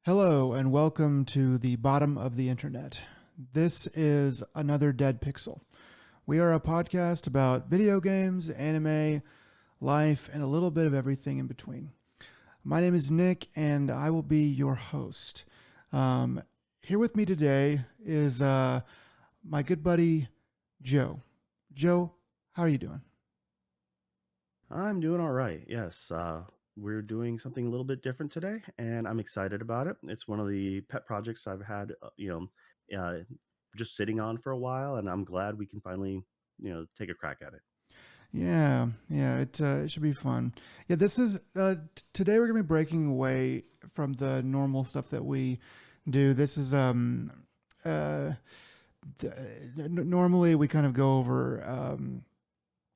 Hello and welcome to the bottom of the internet. This is another Dead Pixel. We are a podcast about video games, anime, life, and a little bit of everything in between. My name is Nick and I will be your host. Um, Here with me today is my good buddy Joe. Joe, how are you doing? I'm doing all right. Yes, we're doing something a little bit different today, and I'm excited about it. It's one of the pet projects I've had, just sitting on for a while, and I'm glad we can finally, take a crack at it. It should be fun. Yeah, this is today we're gonna be breaking away from the normal stuff that we do. This is uh normally we kind of go over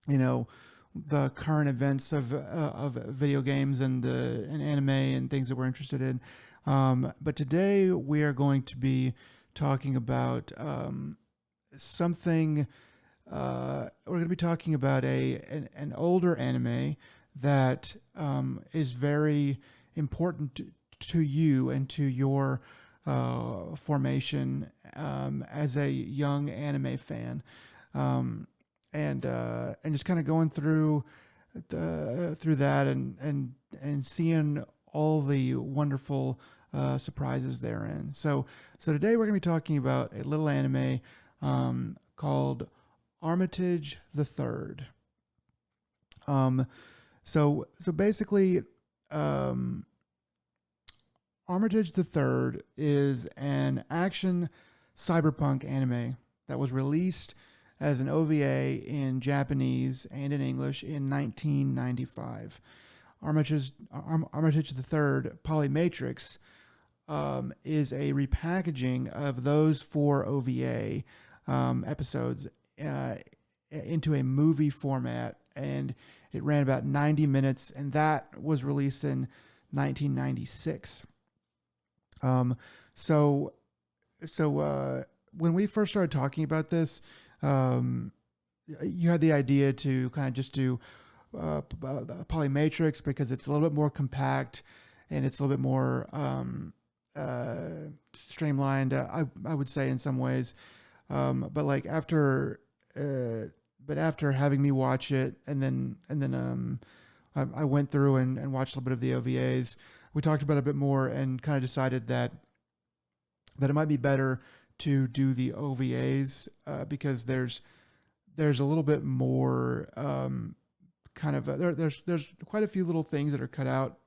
you know the current events of video games and anime and things that we're interested in. But today we are going to be talking about something we're going to be talking about an older anime that is very important to you and to your formation as a young anime fan, um, and just kind of going through that and seeing all the wonderful surprises therein. So today we're going to be talking about a little anime called Armitage III. Um, so basically, um, Armitage III is an action cyberpunk anime that was released as an OVA in Japanese and in English in 1995. Armitage III Polymatrix is a repackaging of those four OVA episodes uh, into a movie format, and it ran about 90 minutes, and that was released in 1996. Um, so, so when we first started talking about this, um, you had the idea to kind of just do Polymatrix because it's a little bit more compact and it's a little bit more streamlined. I would say in some ways, but like uh, after having me watch it and then I went through and watched a little bit of the OVAs. We talked about it a bit more and kind of decided that it might be better to do the OVAs because there's a little bit more kind of there's quite a few little things that are cut out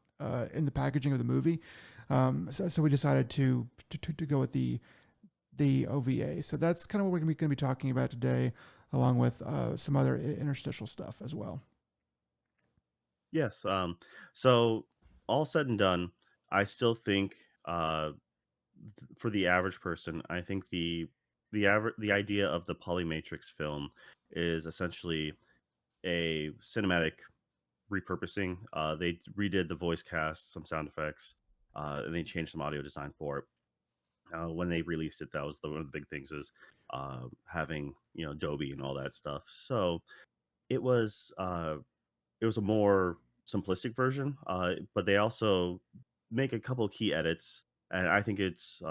in the packaging of the movie. So we decided to go with the OVA. So that's kind of what we're going to be talking about today, along with some other interstitial stuff as well. Yes. So all said and done, I still think uh, for the average person, I think the idea of the Polymatrix film is essentially a cinematic repurposing. They redid the voice cast, some sound effects, and they changed some audio design for it. When they released it, that was one of the big things is having Dolby and all that stuff. So it was uh, it was a more simplistic version, but they also make a couple of key edits, and I think it's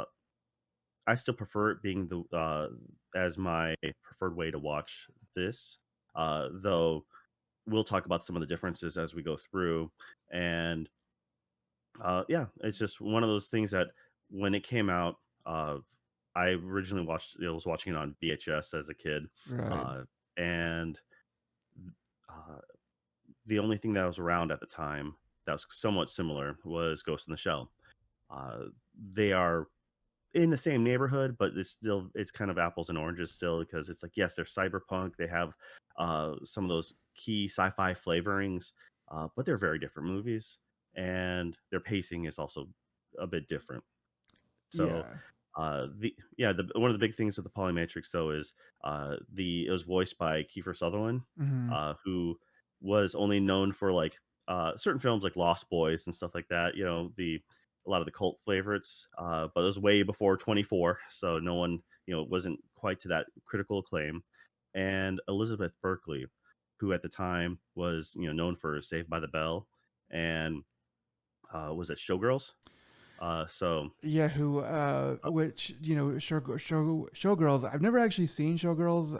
I still prefer it being the as my preferred way to watch this. Though we'll talk about some of the differences as we go through, and yeah, it's just one of those things that when it came out, uh, I originally was watching it on VHS as a kid, Right. uh, and uh, the only thing that was around at the time that was somewhat similar was Ghost in the Shell. Uh, they are in the same neighborhood, but it's kind of apples and oranges still because it's like yes, they're cyberpunk. They have some of those key sci-fi flavorings, but they're very different movies, and their pacing is also a bit different. So, Yeah. the one of the big things with the Polymatrix though is the it was voiced by Kiefer Sutherland, Mm-hmm. who was only known for like certain films like Lost Boys and stuff like that. The a lot of the cult favorites, but it was way before 24, so no one wasn't quite to that critical acclaim. And Elizabeth Berkley, who at the time was known for Saved by the Bell and was it Showgirls? So Yeah, who which Showgirls. I've never actually seen Showgirls,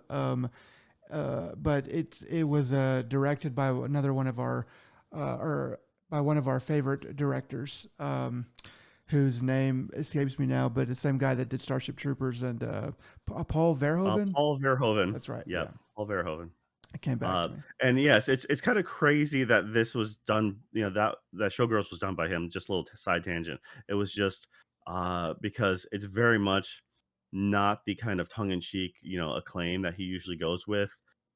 but it was directed by another one of our or by one of our favorite directors, whose name escapes me now, but the same guy that did Starship Troopers and Paul Verhoeven. Paul Verhoeven. That's right. Yep, Yeah, Paul Verhoeven. it came back to me. And yes, it's kind of crazy that this was done. That Showgirls was done by him. Just a little side tangent. It was just because it's very much not the kind of tongue in cheek acclaim that he usually goes with.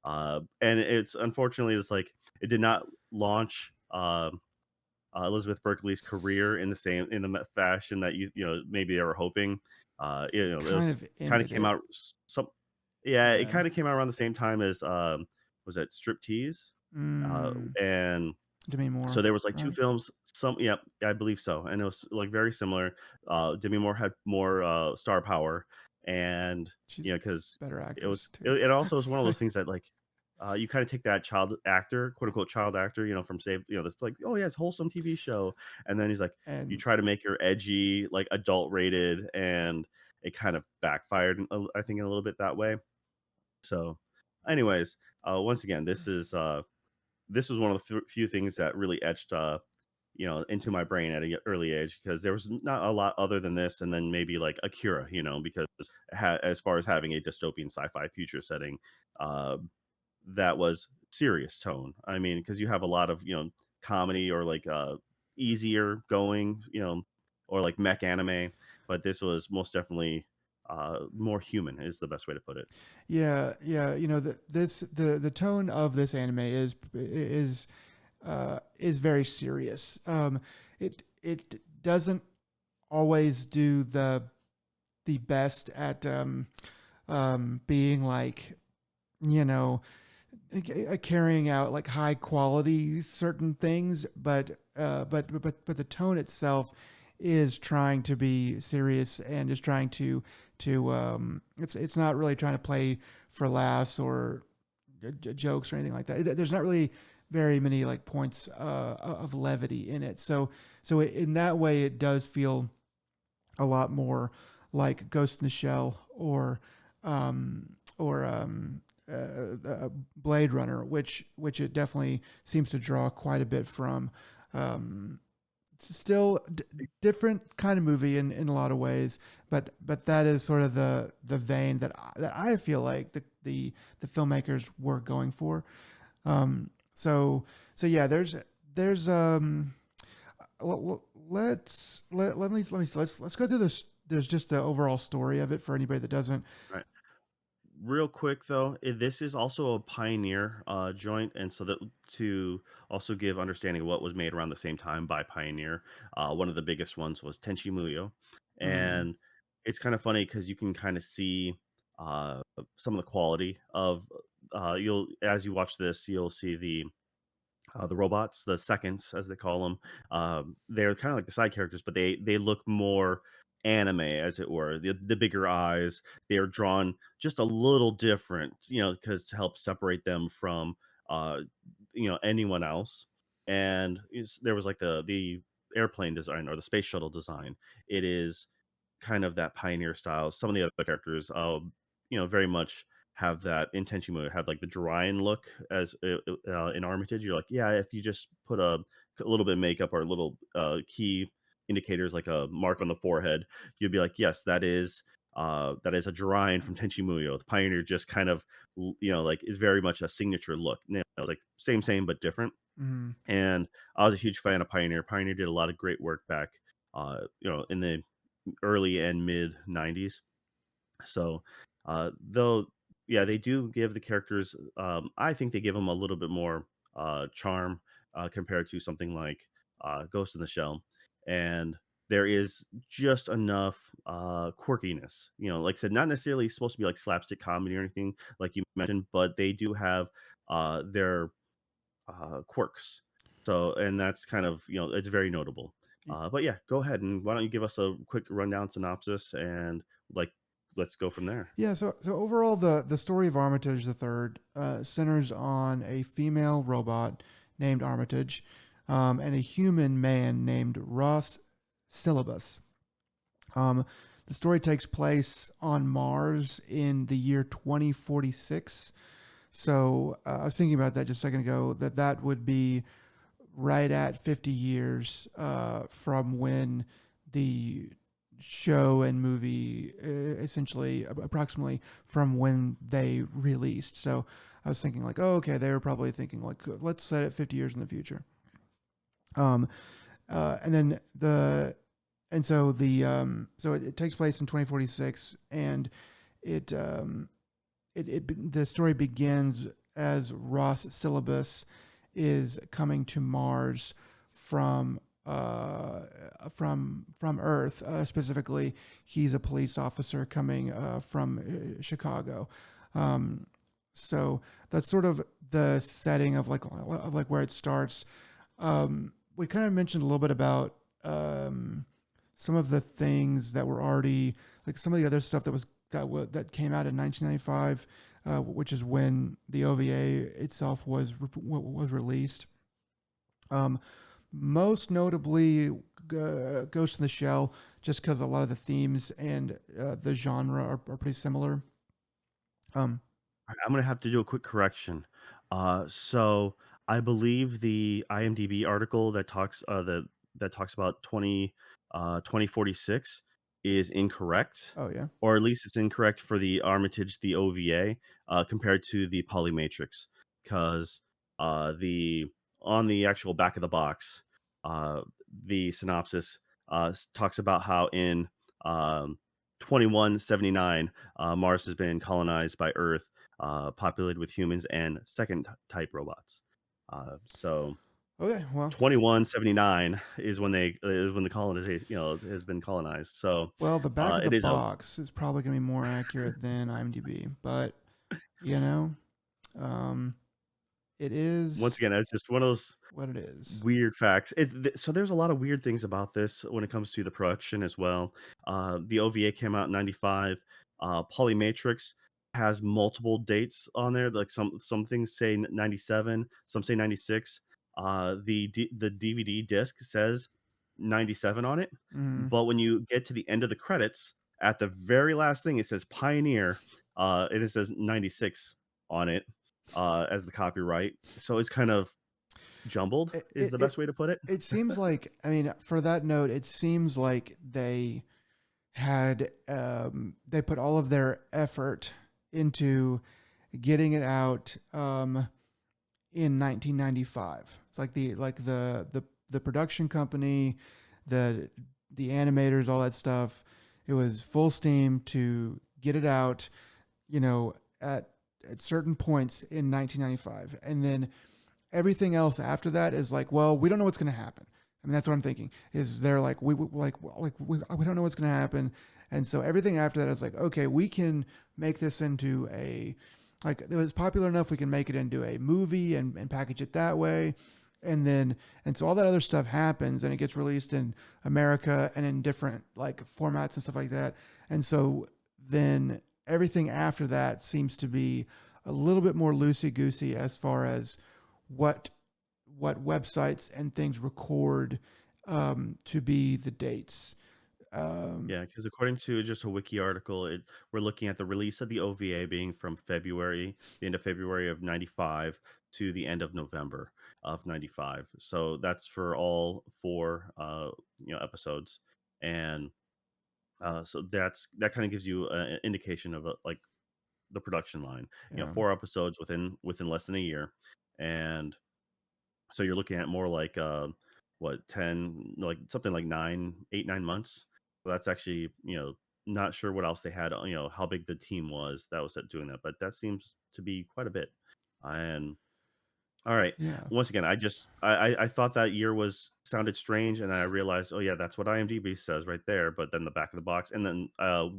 And it's unfortunately it's like it did not launch Elizabeth Berkley's career in the fashion that maybe they were hoping. It Kind was of kind of ended came it. out some yeah, it Yeah. kind of came out around the same time as was it Striptease? Mm, And Demi so Moore, there was like two right? films. Yeah, I believe so, and it was like very similar. Demi Moore had more star power, and She's because better it was actress too. it also was one of those things that like you kind of take that child actor, quote unquote child actor, from Save, this like, oh yeah, it's a wholesome TV show, and then he's like, you And try to make her edgy, like adult rated, and it kind of backfired, I think, a little bit that way. So, anyways, once again, this was one of the few things that really etched into my brain at an early age, because there was not a lot other than this, and then maybe like Akira, because as far as having a dystopian sci-fi future setting, uh, that was serious tone. I mean, because you have a lot of comedy or like easier going, or like mech anime, but this was most definitely more human is the best way to put it. yeah, yeah, the tone of this anime is very serious. It doesn't always do the best at being like, you know carrying out like high quality certain things, but the tone itself is trying to be serious and is trying to it's not really trying to play for laughs or jokes or anything like that. There's not really very many like points of levity in it. So in that way, it does feel a lot more like Ghost in the Shell or Blade Runner, which it definitely seems to draw quite a bit from. Um, it's still different kind of movie in a lot of ways, but that is sort of the vein that I feel like the filmmakers were going for. So yeah, there's let's go through this. There's just the overall story of it for anybody that doesn't. Right. Real quick though, this is also a Pioneer joint, and so that to also give understanding of what was made around the same time by Pioneer, one of the biggest ones was Tenchi Muyo, Mm, and it's kind of funny because you can kind of see some of the quality of you'll as you watch this, you'll see the robots, the seconds as they call them. They're kind of like the side characters, but they look more anime, as it were. The bigger eyes, they are drawn just a little different, because to help separate them from uh, anyone else. And there was like the airplane design or the space shuttle design. It is kind of that pioneer style. Some of the other characters, very much have that intention mode, have like the Dryan look as in Armitage. You're like, yeah, if you just put a little bit of makeup or little key indicators like a mark on the forehead, you'd be like, yes, that is a Dryan from Tenchi Muyo. The Pioneer just kind of, like is very much a signature look. Like same but different. mm, And I was a huge fan of Pioneer. Pioneer did a lot of great work back, in the early and mid '90s. So, though, yeah, they do give the characters. I think they give them a little bit more charm compared to something like Ghost in the Shell, and there is just enough quirkiness. Like I said, not necessarily supposed to be like slapstick comedy or anything like you mentioned, but they do have their quirks. So, and that's kind of it's very notable. But yeah, go ahead and why don't you give us a quick rundown synopsis and like let's go from there. yeah. So overall, the story of Armitage III centers on a female robot named Armitage, and a human man named Ross Syllabus. Um, the story takes place on Mars in the year 2046. So I was thinking about that just a second ago, that would be right at 50 years from when the show and movie essentially approximately from when they released. So I was thinking like, oh, okay, they were probably thinking like, let's set it 50 years in the future. Um, and then it takes place in 2046, and it the story begins as Ross Syllabus is coming to Mars from from Earth. Specifically, he's a police officer coming from Chicago. Um, so that's sort of the setting of like where it starts. We kind of mentioned a little bit about some of the things that were already like some of the other stuff that came out in 1995, which is when the OVA itself was released. Um, Most notably, Ghost in the Shell, just because a lot of the themes and the genre are pretty similar. Um, I'm gonna have to do a quick correction. So I believe the IMDb article that talks about 2046 is incorrect, oh yeah. or at least it's incorrect for the Armitage, the OVA, compared to the Polymatrix, because the on the actual back of the box, uh, the synopsis talks about how in um, 2179 Mars has been colonized by Earth, populated with humans and second type robots. So Okay. Well, 2179 is when the colonization has been colonized. So the back of the it is a box is probably going to be more accurate than IMDb, but you know, um, it once is again, it's just one of those what it is. weird facts. So there's a lot of weird things about this when it comes to the production as well. The OVA came out in '95. Polymatrix has multiple dates on there. Like some things say '97, some say '96. The DVD disc says '97 on it, Mm, but when you get to the end of the credits, at the very last thing, it says Pioneer, and it says '96 on it as the copyright. So it's kind of jumbled it, is it, the it, best way to put it. it seems like, I mean, for that note, it seems like they put all of their effort into getting it out in 1995. It's like the production company, the the animators, all that stuff. It was full steam to get it out, you know, at certain points in 1995, and then everything else after that is like, well, we don't know what's going to happen. I mean, that's what I'm thinking. Is they're like, we don't know what's going to happen, and so everything after that is like, okay, we can make this into a like it was popular enough we can make it into a movie and package it that way, and so all that other stuff happens and it gets released in America and in different like formats and stuff like that, and so then everything after that seems to be a little bit more loosey goosey as far as what what websites and things record to be the dates. Um, Yeah, because according to just a wiki article, we're looking at the release of the OVA being from the end of February of '95 to the end of November of '95. So that's for all four, episodes, and so that kind of gives you an indication of like the production line. yeah. Four episodes within less than a year, and so you're looking at more like what 10 like something like 9 8 9 months. So that's actually not sure what else they had, how big the team was that was doing that, but that seems to be quite a bit. And all right. Yeah. Once again, I thought that year was sounded strange, and then I realized, oh yeah, that's what IMDb says right there. But then the back of the box, and then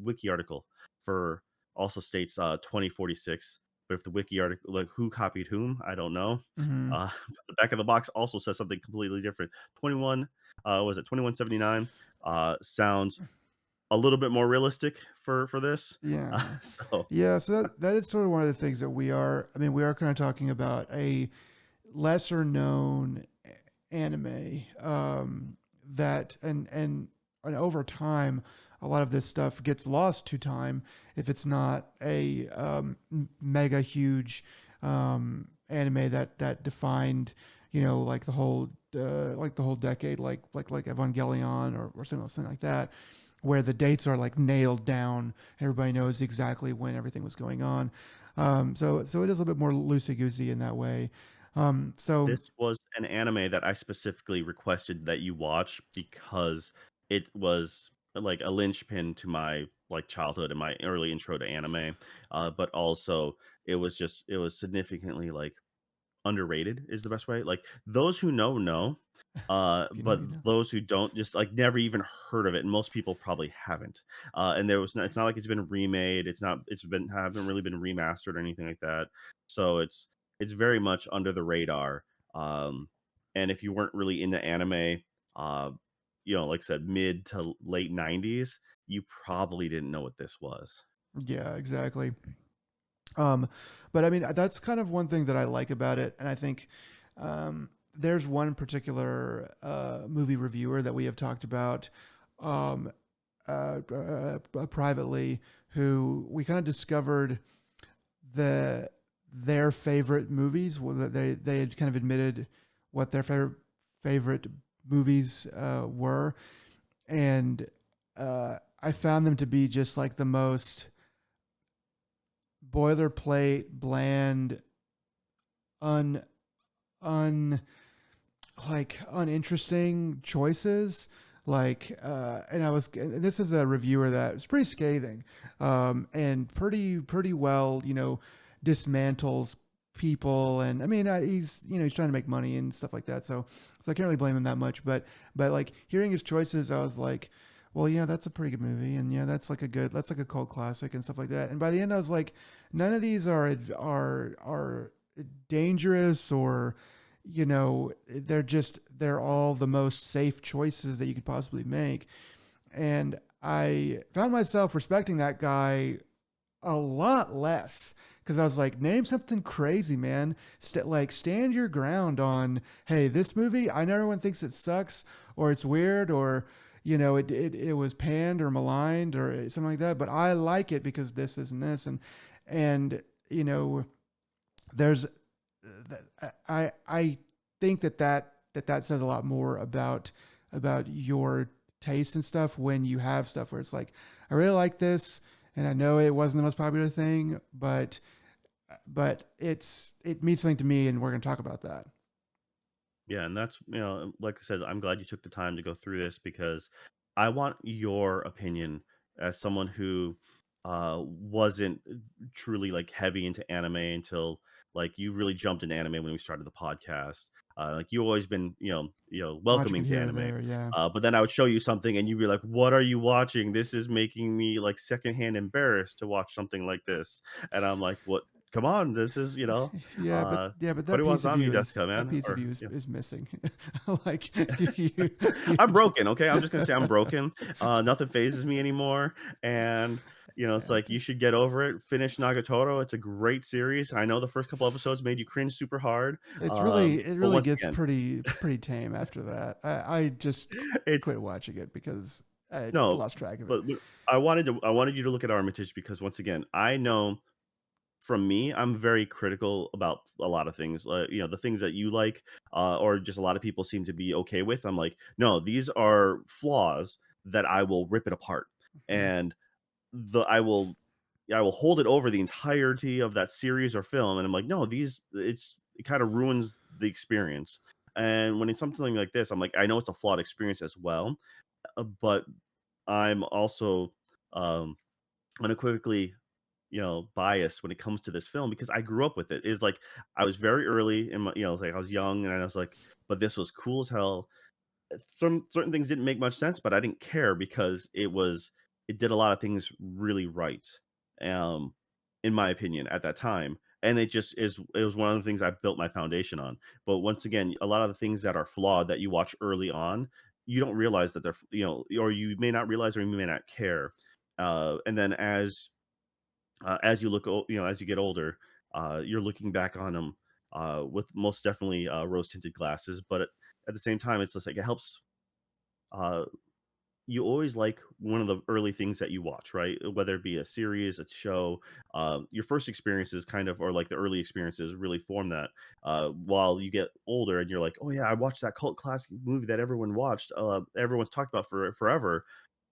wiki article for also states 2046. But if the wiki article, like who copied whom, I don't know. Mm-hmm. But the back of the box also says something completely different. 21, was it 2179? Sounds a little bit more realistic for this. Yeah. So Yeah. So that is sort of one of the things that I mean, we are kind of talking about a lesser known anime that and over time a lot of this stuff gets lost to time if it's not a mega huge anime that defined, like the whole decade, like Evangelion or something like that, where the dates are like nailed down. Everybody knows exactly when everything was going on. So it is a little bit more loosey goosey in that way. So This was an anime that I specifically requested that you watch because it was like a linchpin to my like childhood and my early intro to anime. But also it was significantly like underrated is the best way. Like those who know, if you know, but you know. those who don't just like never even heard of it. And most people probably haven't. And it's not like it's been remade. It's been haven't really been remastered or anything like that. So it's very much under the radar. Um, and if you weren't really into anime, uh, like I said, mid to late '90s, you probably didn't know what this was. Yeah, exactly. Um, but I mean, that's kind of one thing that I like about it, and I think there's one particular movie reviewer that we have talked about um, privately, who we kind of discovered the their favorite movies. Well, that they had kind of admitted what their favorite movies were, and I found them to be just like the most boilerplate, bland, un un like uninteresting choices. And I was, and this is a reviewer that was pretty scathing, and pretty well, dismantles people. And I mean, he's trying to make money and stuff like that. So I can't really blame him that much. But like hearing his choices, I was like, well, yeah, that's a pretty good movie, and yeah, that's like a cult classic and stuff like that. And by the end, I was like, none of these are dangerous, or they're all the most safe choices that you could possibly make. And I found myself respecting that guy a lot less, because I was like, name something crazy, man. Like, stand your ground on, hey, this movie, I know everyone thinks it sucks or it's weird, or it was panned or maligned or something like that, but I like it because this is and this. And there's I think that says a lot more about your taste and stuff, when you have stuff where it's like, I really like this, and I know it wasn't the most popular thing, but it means something to me, and we're going to talk about that. Yeah, and that's, like I said, I'm glad you took the time to go through this because I want your opinion as someone who wasn't truly like heavy into anime until like you really jumped into anime when we started the podcast. Like you always been, Watching welcoming it to here or anime. there, yeah. But then I would show you something and you'd be like, "What are you watching? This is making me like secondhand embarrassed to watch something like this." And I'm like, "What? Come on, this is, Yeah, but that Put piece of on me, you is Jessica, man." Or is missing. Like you I'm broken, okay? I'm just gonna say I'm broken. Nothing phases me anymore, and it's yeah, like you should get over it. Finish Nagatoro. It's a great series. I know the first couple episodes made you cringe super hard, it but really once gets again, pretty tame after that. I just it's quit watching it because I no, lost track of it. but I wanted you to look at Armitage because once again, I know from me, I'm very critical about a lot of things. The things that you like, or just a lot of people seem to be okay with. I'm like, no, these are flaws that I will rip it apart, Mhm. and the I will hold it over the entirety of that series or film. And I'm like, no, it kind of ruins the experience. And when it's something like this, I'm like, I know it's a flawed experience as well, but I'm also um, unequivocally biased when it comes to this film because I grew up with it. Is like I was very early in my, like I was young and I was like, but this was cool as hell. Some certain things didn't make much sense, but I didn't care because it did a lot of things really right. Um, in my opinion, at that time. And it was one of the things I built my foundation on. But once again, a lot of the things that are flawed that you watch early on, you don't realize that they're, or you may not realize or you may not care. And then as you as you get older, you're looking back on them with most definitely rose tinted glasses. But at the same time, it's just like it helps uh, you always like one of the early things that you watch, right? Whether it be a series, a show, your first experiences kind of, or like the early experiences really form that. While you get older and you're like, oh yeah, I watched that cult classic movie that everyone watched, everyone's talked about for forever.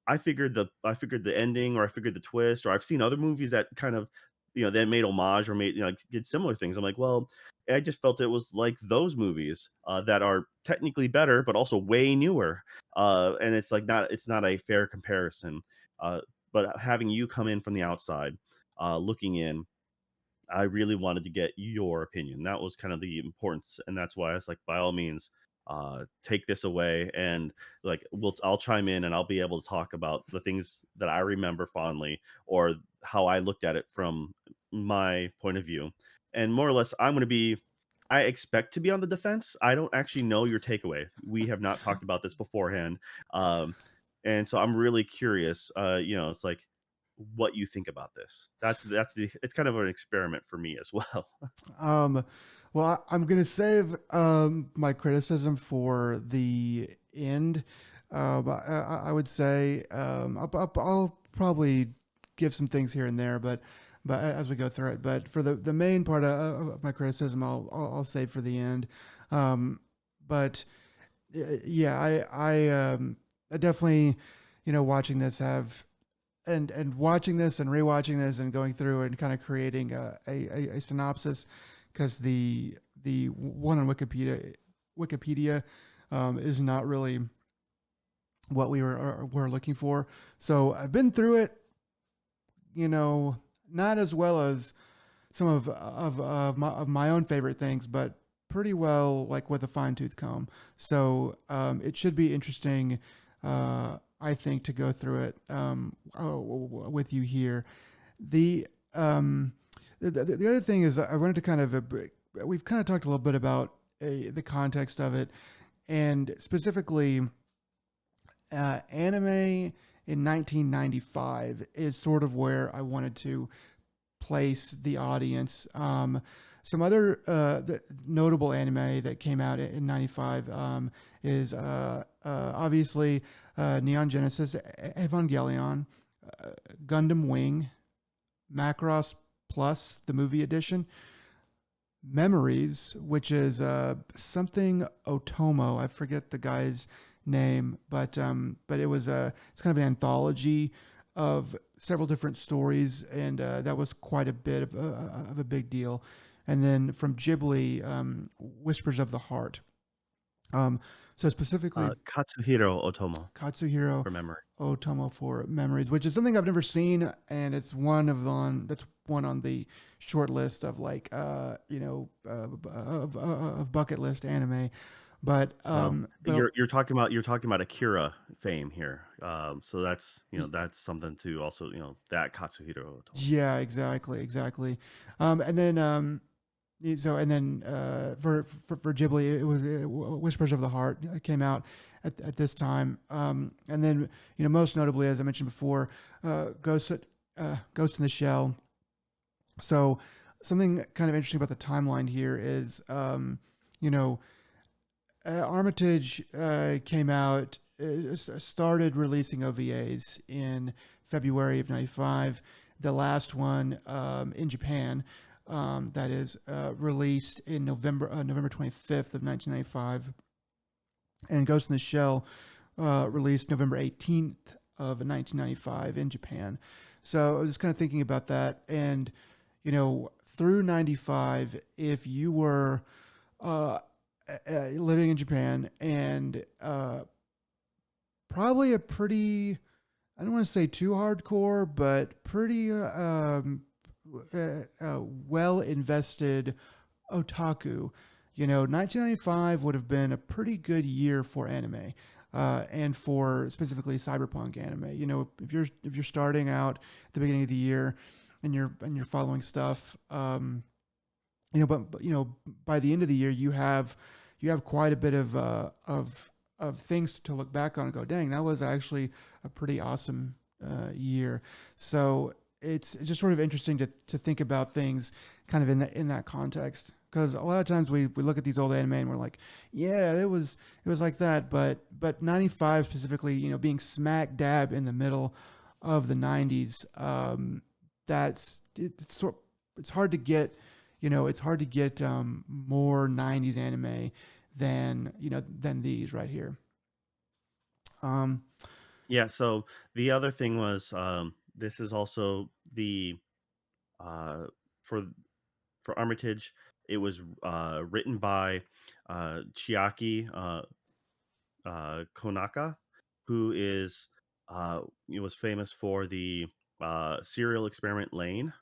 I figured the ending, or I figured the twist, or I've seen other movies that kind of, that made homage or made, like, did similar things. I'm like, well, I just felt it was like those movies, that are technically better, but also way newer. And it's like it's not a fair comparison. Uh, but having you come in from the outside, looking in, I really wanted to get your opinion. That was kind of the importance, and that's why I was like, by all means, take this away, and like I'll chime in, and I'll be able to talk about the things that I remember fondly, or how I looked at it from my point of view. And more or less, I expect to be on the defense. I don't actually know your takeaway. We have not talked about this beforehand. Um, and so I'm really curious. It's like what you think about this. It's kind of an experiment for me as well. Um, well, I'm going to save my criticism for the end. I would say I'll probably give some things here and there, but as we go through it. But for the main part of my criticism, I'll save for the end. Um, but yeah, I definitely, watching this have and watching this and rewatching this and going through and kind of creating a synopsis, because the one on Wikipedia is not really what were looking for. So I've been through it, not as well as some of my own favorite things, but pretty well, like with a fine tooth comb. So it should be interesting, I think, to go through it with you here. The, the other thing is, I wanted to kind of we've kind of talked a little bit about the context of it, and specifically anime in 1995 is sort of where I wanted to place the audience. Some other notable anime that came out in '95 is obviously Neon Genesis Evangelion, Gundam Wing, Macross Plus, the movie edition, Memories, which is something Otomo. I forget the guy's name, but it's kind of an anthology of several different stories, and that was quite a bit of a big deal. And then from Ghibli, Whispers of the Heart. So specifically, Katsuhiro Otomo Katsuhiro for memory. Otomo for Memories, which is something I've never seen, and it's that's one on the short list of like of bucket list anime. But Well, but you're talking about Akira fame here. So that's something to also, that Katsuhiro Otomo. yeah, exactly. And then for Ghibli, it was Whispers of the Heart. It came out at this time, and then most notably, as I mentioned before, Ghost in the Shell. So something kind of interesting about the timeline here is, Armitage came out, started releasing OVAs in February of '95. The last one in Japan, that is released in November 25th of 1995, and Ghost in the Shell released November 18th of 1995 in Japan. So I was just kind of thinking about that, and through '95, if you were living in Japan, and probably a pretty, I don't want to say too hardcore, but pretty well invested otaku. 1995 would have been a pretty good year for anime, and for specifically cyberpunk anime. If you're starting out at the beginning of the year and you're following stuff, but by the end of the year you have quite a bit of things to look back on and go, dang, that was actually a pretty awesome year. So it's just sort of interesting to think about things kind of in that context, because a lot of times we look at these old anime and we're like, yeah, it was like that, but 95 specifically, being smack dab in the middle of the 90s, that's it's hard to get, it's hard to get more 90s anime than these right here. Um, Yeah, so the other thing was, this is also uh, for Armitage, it was, written by, Chiaki, Konaka, who is, was famous for the, Serial Experiment Lane,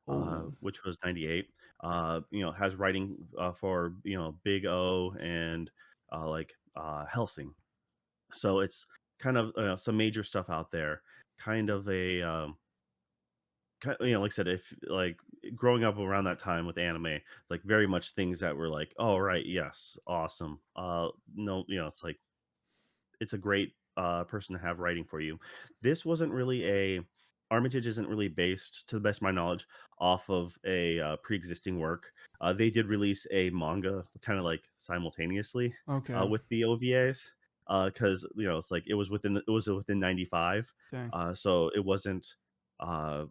oh, which was 98. Has writing, for, Big O and, Helsing. So it's kind of, some major stuff out there. Kind of a, like I said, if like growing up around that time with anime, like very much things that were like, oh right, yes, awesome. No, it's like it's a great person to have writing for you. This wasn't really a Armitage isn't really based, to the best of my knowledge, off of a pre-existing work. They did release a manga kind of like simultaneously okay, with the OVAs because it's like it was within 95, dang. so it wasn't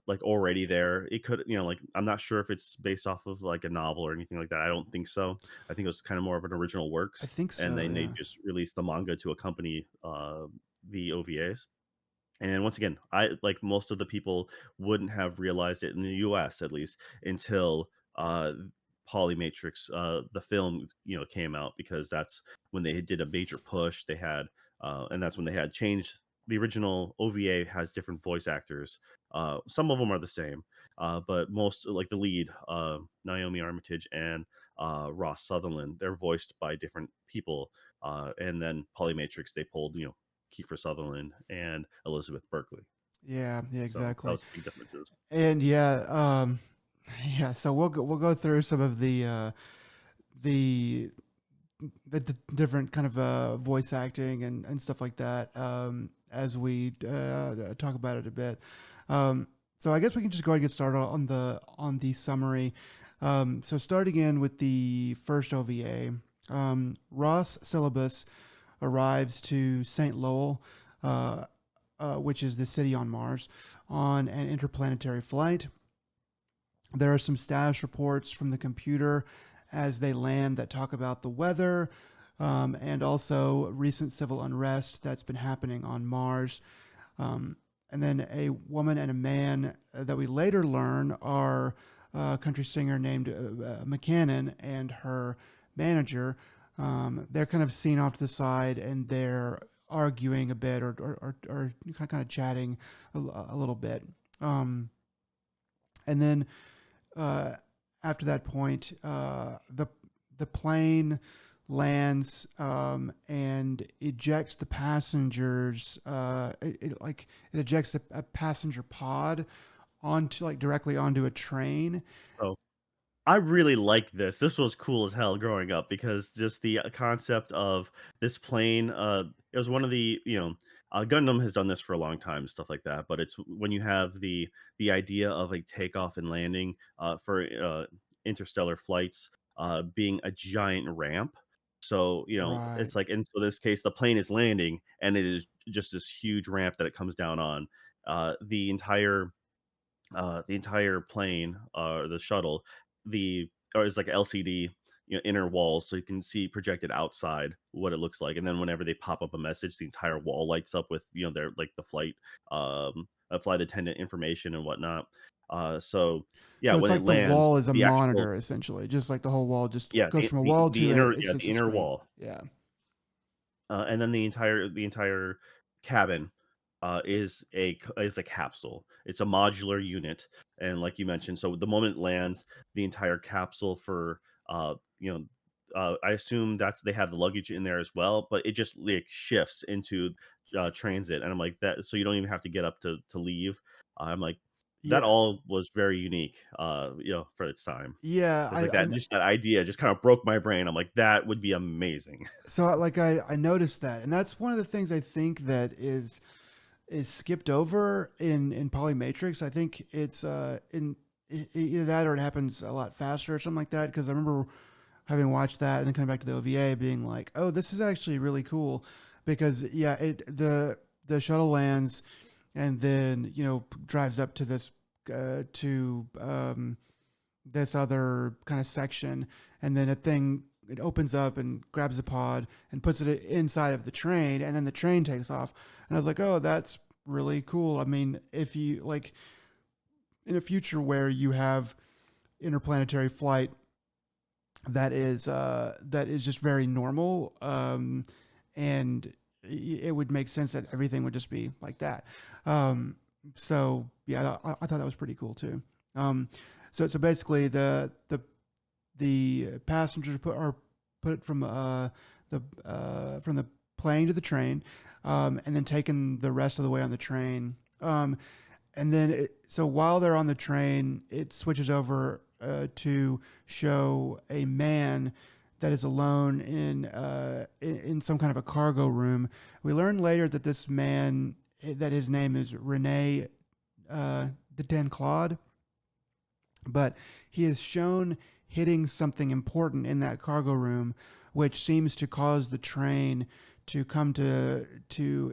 like already there. It could like I'm not sure if it's based off of like a novel or anything like that. I don't think so. I think it was kind of more of an original I works, think and so, then they yeah. just released the manga to accompany the OVAs. And once again, I like most of the people wouldn't have realized it in the US at least until Polymatrix, the film, came out because that's when they did a major push. They had, and that's when they had changed. The original OVA has different voice actors. Some of them are the same, but most like the lead, Naomi Armitage and Ross Sutherland, they're voiced by different people. And then Polymatrix, they pulled, Kiefer Sutherland and Elizabeth Berkley. Yeah, yeah, So that exactly. was big differences. And yeah, yeah. So we'll go through some of the different kind of voice acting and stuff like that as we talk about it a bit. So I guess we can just go ahead and get started on the summary. So starting in with the first OVA, Ross Syllabus arrives to St. Lowell, which is the city on Mars, on an interplanetary flight. There are some status reports from the computer as they land that talk about the weather and also recent civil unrest that's been happening on Mars. And then a woman and a man that we later learn are a country singer named McCannon and her manager. They're kind of seen off to the side and they're arguing a bit or kind of chatting a little bit. And then uh, after that point, the plane lands and ejects the passengers. It ejects a passenger pod onto like directly onto a train. So I really liked this. This was cool as hell growing up because just the concept of this plane. It was one of the Gundam has done this for a long time, stuff like that. But it's when you have the idea of a takeoff and landing for interstellar flights being a giant ramp. So Right. it's like in so this case the plane is landing and it is just this huge ramp that it comes down on. The entire plane, the shuttle, is like LCD, inner walls, so you can see projected outside what it looks like. And then whenever they pop up a message, the entire wall lights up with their like the flight attendant information and whatnot. So yeah, So it's when it like the lands, wall is a the actual monitor essentially, just like the whole wall just yeah goes from a wall to a the it's a inner screen. wall. Yeah. And then the entire cabin is a capsule. It's a modular unit, and like you mentioned, so the moment it lands, the entire capsule for I assume that's they have the luggage in there as well, but it just like shifts into transit, and I'm like that, so you don't even have to get up to leave. I'm like that Yeah. all was very unique, for its time. Yeah, It's like that, just that idea just kind of broke my brain. I'm like that would be amazing. so like I noticed that, and that's one of the things I think that is skipped over in Polymatrix. I think it's in either that or it happens a lot faster or something like that. Because I remember having watched that and then coming back to the OVA, being like, oh, this is actually really cool, because yeah, the shuttle lands and then drives up to to this other kind of section, and then it opens up and grabs the pod and puts it inside of the train, and then the train takes off. And I was like, oh, that's really cool. I mean, if you like in a future where you have interplanetary flight that is just very normal, and it would make sense that everything would just be like that. Um, so yeah, I thought that was pretty cool too. Um, so basically the passengers are put from the plane to the train, and then taken the rest of the way on the train. And then so while they're on the train, it switches over to show a man that is alone in some kind of a cargo room. We learn later that this man, that his name is Rene de Claude, but he is shown hitting something important in that cargo room, which seems to cause the train to come to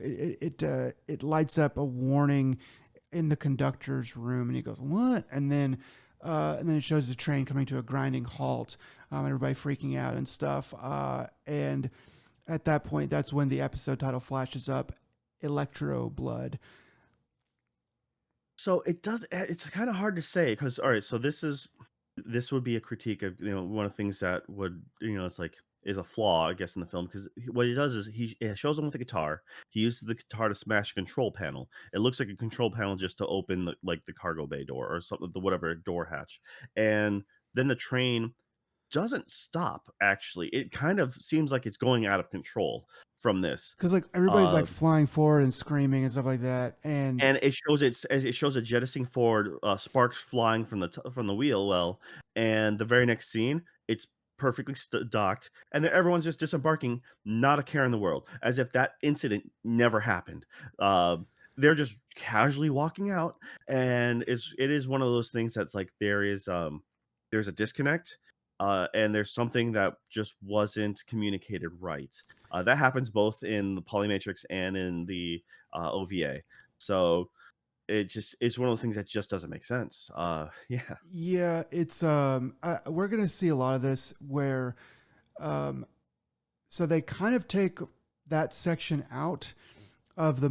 it lights up a warning in the conductor's room, and he goes, "What?" And then it shows the train coming to a grinding halt, everybody freaking out and stuff. And at that point, that's when the episode title flashes up, Electro Blood. So it does. It's kind of hard to say because all right. So this would be a critique of one of the things that would it's like is a flaw I guess in the film because what he does is he shows him with a guitar. He uses the guitar to smash a control panel. It looks like a control panel just to open the cargo bay door or something, the whatever door hatch, and then the train doesn't stop. Actually, it kind of seems like it's going out of control from this. Because like everybody's Uh, like flying forward and screaming and stuff like that, and and it shows it jettisoning forward, sparks flying from from the wheel well, and the very next scene, it's perfectly docked, and then everyone's just disembarking, not a care in the world, as if that incident never happened. Uh, they're just casually walking out, and it is one of those things that's like there's a disconnect, and there's something that just wasn't communicated right. That happens both in the Polymatrix and in the OVA. So it's one of those things that just doesn't make sense. Yeah. yeah, it's we're gonna see a lot of this where um, so they kind of take that section out of the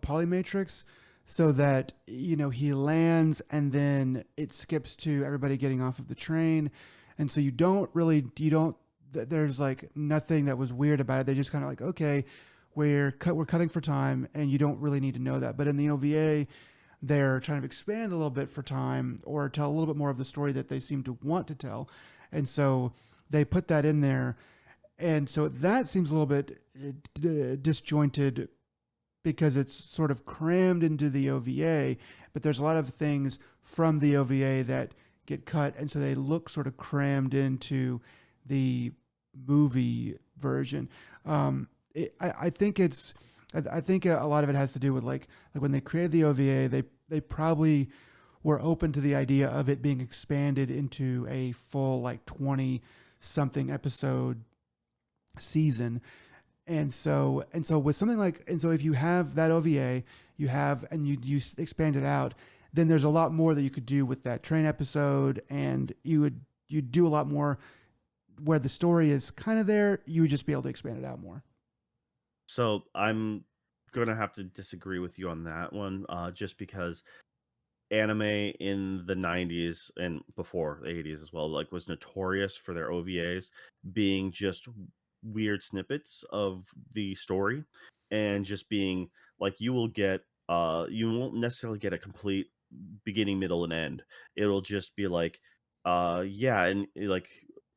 Polymatrix, so that he lands and then it skips to everybody getting off of the train, and so you don't there's like nothing that was weird about it. They just kind of like, okay, we're cutting for time, and you don't really need to know that. But in the OVA, they're trying to expand a little bit for time or tell a little bit more of the story that they seem to want to tell, and so they put that in there, and so that seems a little bit disjointed because it's sort of crammed into the OVA, but there's a lot of things from the OVA that get cut, and so they look sort of crammed into the movie version. I think I think a lot of it has to do with like when they created the OVA, they probably were open to the idea of it being expanded into a full like 20 something episode season. And so with something like, and so if you have that OVA, you have, and you expand it out, then there's a lot more that you could do with that train episode, and you do a lot more where the story is kind of there. You would just be able to expand it out more. So I'm gonna have to disagree with you on that one, just because anime in the 90s and before the 80s as well, like was notorious for their OVAs being just weird snippets of the story and just being like you won't necessarily get a complete beginning, middle, and end. It'll just be like yeah, and like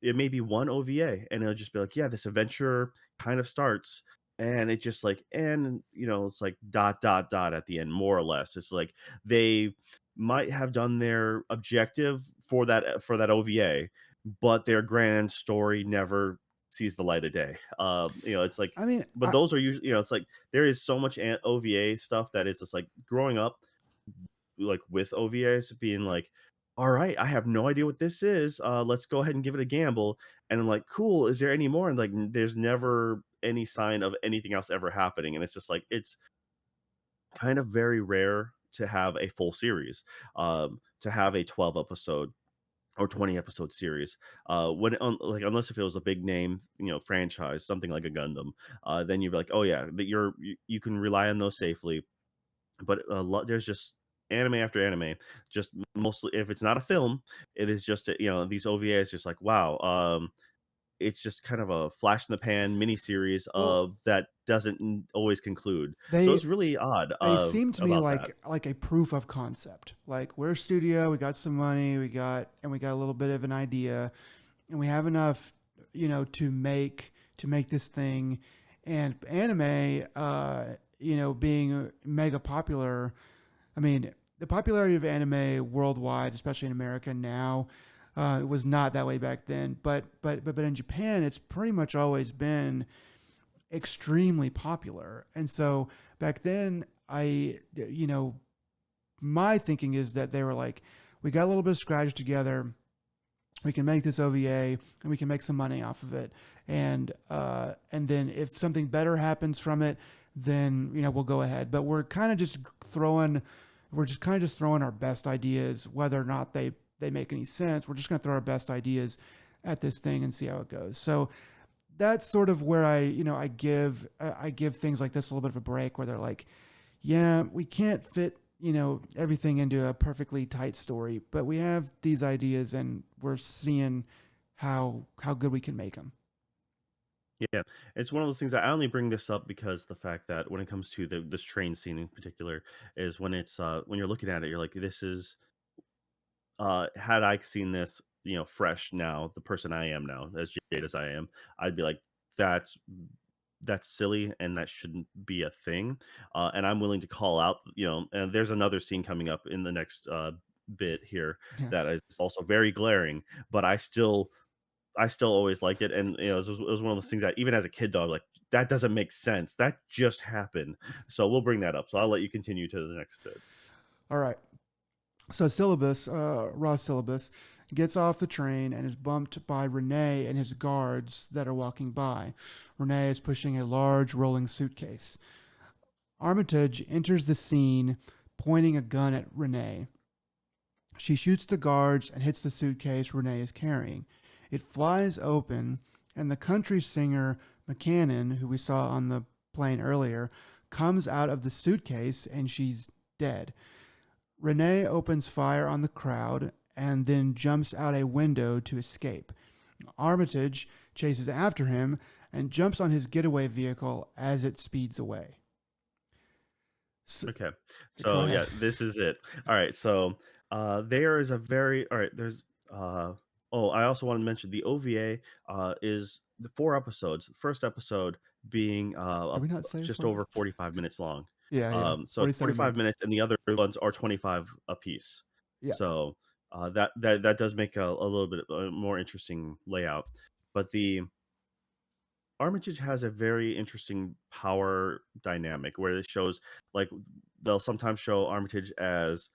it may be one OVA and it'll just be like, yeah, this adventure kind of starts and it just like and it's like dot dot dot at the end more or less. It's like they might have done their objective for that OVA, but their grand story never sees the light of day. It's like, I mean, but those are usually, it's like there is so much OVA stuff that is just like growing up, like with OVAs being like, all right, I have no idea what this is. Let's go ahead and give it a gamble. And I'm like, "Cool, is there any more?" And, like, there's never any sign of anything else ever happening, and it's just like it's kind of very rare to have a full series, to have a 12 episode or 20 episode series. Like, unless if it was a big name, franchise, something like a Gundam, then you'd be like, "Oh, yeah, that you can rely on those safely." But a lot there's just anime after anime, just mostly if it's not a film, it is just, these OVAs just like, wow, it's just kind of a flash in the pan mini series Well, of that doesn't always conclude. So they it's really odd they seem to me about that. like a proof of concept. Like we're a studio, we got some money, we got a little bit of an idea, and we have enough, to make this thing. And anime, being mega popular. I mean, the popularity of anime worldwide, especially in America now, it was not that way back then. But in Japan, it's pretty much always been extremely popular. And so back then, my thinking is that they were like, we got a little bit of scratch together. We can make this OVA and we can make some money off of it. And then if something better happens from it, then we'll go ahead. But we're just kind of just throwing our best ideas, whether or not they make any sense. We're just going to throw our best ideas at this thing and see how it goes. So that's sort of where I give things like this a little bit of a break, where they're like, yeah, we can't fit everything into a perfectly tight story, but we have these ideas and we're seeing how good we can make them. Yeah, it's one of those things that I only bring this up because the fact that when it comes to this train scene in particular is when it's when you're looking at it, you're like, this is had I seen this, fresh now, the person I am now, as jaded as I am, I'd be like, that's that's silly and that shouldn't be a thing. And I'm willing to call out, and there's another scene coming up in the next bit here Yeah. that is also very glaring, but I still always liked it. And it was one of those things that even as a kid though, I'm like, that doesn't make sense. That just happened. So we'll bring that up. So I'll let you continue to the next bit. All right. So Ross Syllabus, gets off the train and is bumped by Renee and his guards that are walking by. Renee is pushing a large rolling suitcase. Armitage enters the scene pointing a gun at Renee. She shoots the guards and hits the suitcase Renee is carrying. It flies open, and the country singer McCannon, who we saw on the plane earlier, comes out of the suitcase and she's dead. Renee opens fire on the crowd and then jumps out a window to escape. Armitage chases after him and jumps on his getaway vehicle as it speeds away. So, Okay. go So ahead. yeah, this is it. All right. So there is a very all right, there's oh, I also want to mention the OVA is the 4 episodes. First episode being Did we not say it was just 40? over 45 minutes long. Yeah, yeah. So it's 47 45 minutes. minutes and the other ones are 25 a piece. Yeah. So that does make a little bit more interesting layout. But the Armitage has a very interesting power dynamic where it shows like they'll sometimes show Armitage as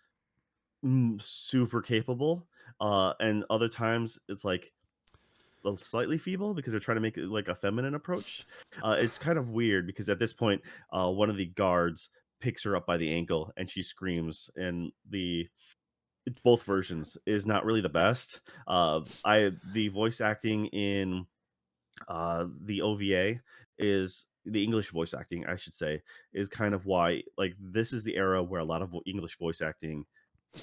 super capable, and other times it's like slightly feeble because they're trying to make it like a feminine approach. It's kind of weird because at this point, one of the guards picks her up by the ankle and she screams, and the both versions is not really the best. I the voice acting in the OVA is the English voice acting, I should say, is kind of why like this is the era where a lot of English voice acting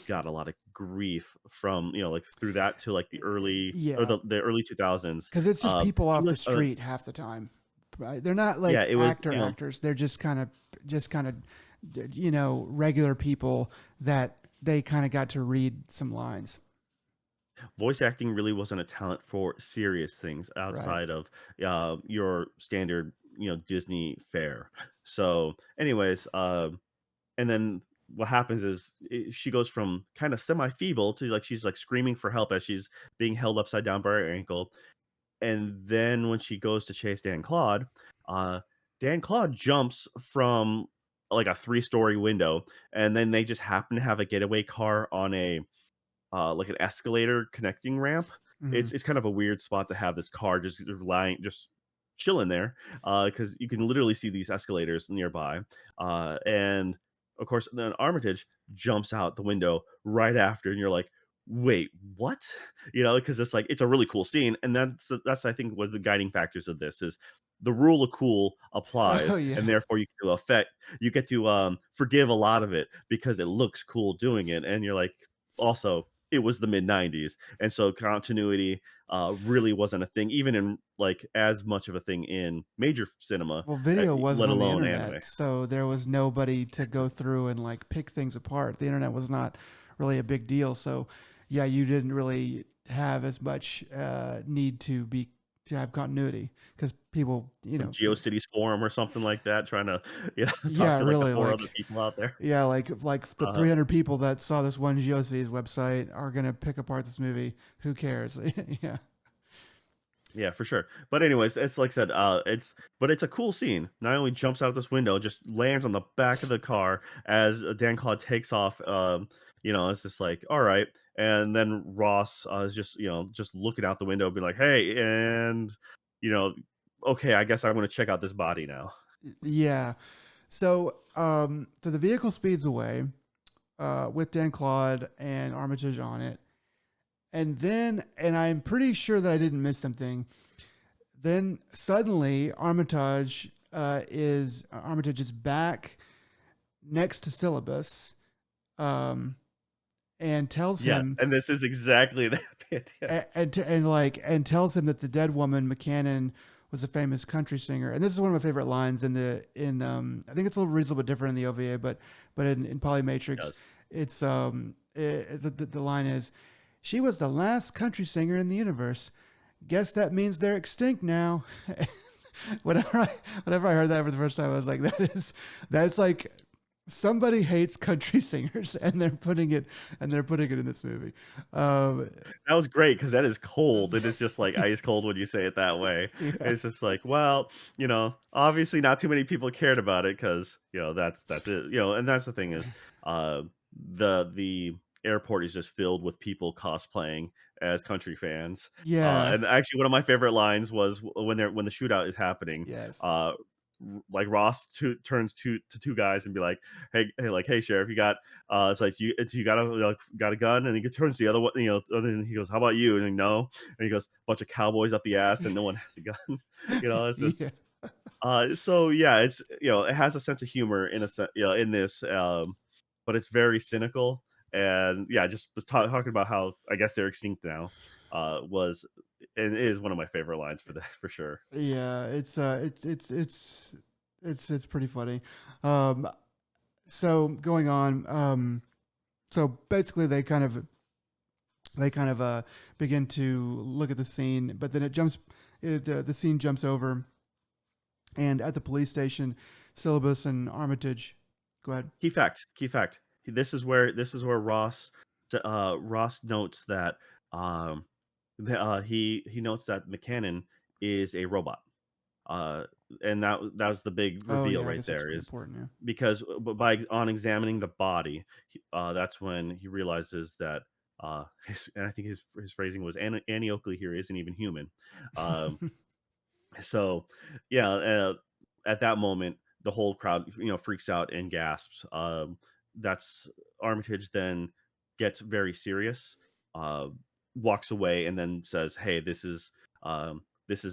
got a lot of grief from like through that to like the early or Yeah. the early 2000s. Because it's just people off the English, street half the time. Right? They're not yeah, like it was actors. They're just kind of, regular people that they kind of got to read some lines. voice acting really wasn't a talent for serious things Right. outside of your standard Disney fare. So, anyways, and then what happens is she goes from kind of semi feeble to like she's like screaming for help as she's being held upside down by her ankle. And then when she goes to chase Dan Claude, uh, Dan Claude jumps from like a 3-story window, and then they just happen to have a getaway car on a like an escalator connecting ramp. Mhm. it's kind of a weird spot to have this car just lying, just chilling there, because you can literally see these escalators nearby, and of course, then Armitage jumps out the window right after, and you're like, "Wait, what?" Because it's like it's a really cool scene, and that's I think one of the guiding factors of this is the rule of cool Oh, applies, yeah. and therefore you get to forgive a lot of it because it looks cool doing it, and you're like, also it was the mid '90s, and so continuity really wasn't a thing, even in like as much of a thing in major cinema, Well, video wasn't let on the alone anime. internet, so there was nobody to go through and like pick things apart. The internet was not really a big deal, so yeah, you didn't really have as much need to have continuity because people, Some GeoCities forum or something like that, trying to talk yeah, to like the really, four other like people out there. yeah, like the Uh, 300 people that saw this one GeoCities website are gonna pick apart this movie. Who cares? Yeah, Yeah, for sure. But anyways, it's like I said, it's a cool scene. Not only jumps out this window, just lands on the back of the car as Dan Claude takes off. It's just like, all right. And then Ross is just, just looking out the window, be like, hey, and you know, okay, I guess I'm gonna check out this body now. yeah. So the vehicle speeds away with Dan Claude and Armitage on it. And I'm pretty sure that I didn't miss something. Then suddenly Armitage is back next to Syllabus, um, and tells Yes, him and this is exactly that bit. Yeah. and tells him that the dead woman McCannon was a famous country singer. And this is one of my favorite lines in I think it's a little bit different in the OVA, but in Polymatrix, Yes. the line is, "She was the last country singer in the universe. Guess that means they're extinct now." whenever I whenever I heard that for the first time, I was like, that's like somebody hates country singers and they're putting it in this movie. Um, That was great because that is cold. It is just, like, ice cold when you say it that way. yeah, It's just like, well, obviously not too many people cared about it because that's it, and that's the thing is, the airport is just filled with people cosplaying as country fans, yeah, and actually one of my favorite lines was when the shootout is happening, yes, uh, like, Ross turns to 2 guys and be like, "Hey, like, hey, sheriff, you got" it's like, you got got a gun?" And he turns to the other one, and he goes, "How about you?" And he, "No." And he goes, "Bunch of cowboys up the ass, and no one has a gun." It's just yeah, so yeah, it's it has a sense of humor in a in this, but it's very cynical. And yeah, just was talking about how I guess they're extinct now, was and it is one of my favorite lines for that for sure. yeah. It's pretty funny. Um, so going on. So basically, they kind of begin to look at the scene, but then the scene jumps over, and at the police station, Syllabus and Armitage. Go ahead. Key fact, key fact. This is where Ross notes that um he notes that McCannon is a robot. Uh and that was the big Oh reveal yeah, I right guess that's there pretty is important. Yeah. because by on examining the body, that's when he realizes that and I think his phrasing was Annie Oakley here isn't even human. Um so, yeah, at that moment, the whole crowd, freaks out and gasps. That's Armitage then gets very serious, uh, walks away, and then says, "Hey, this is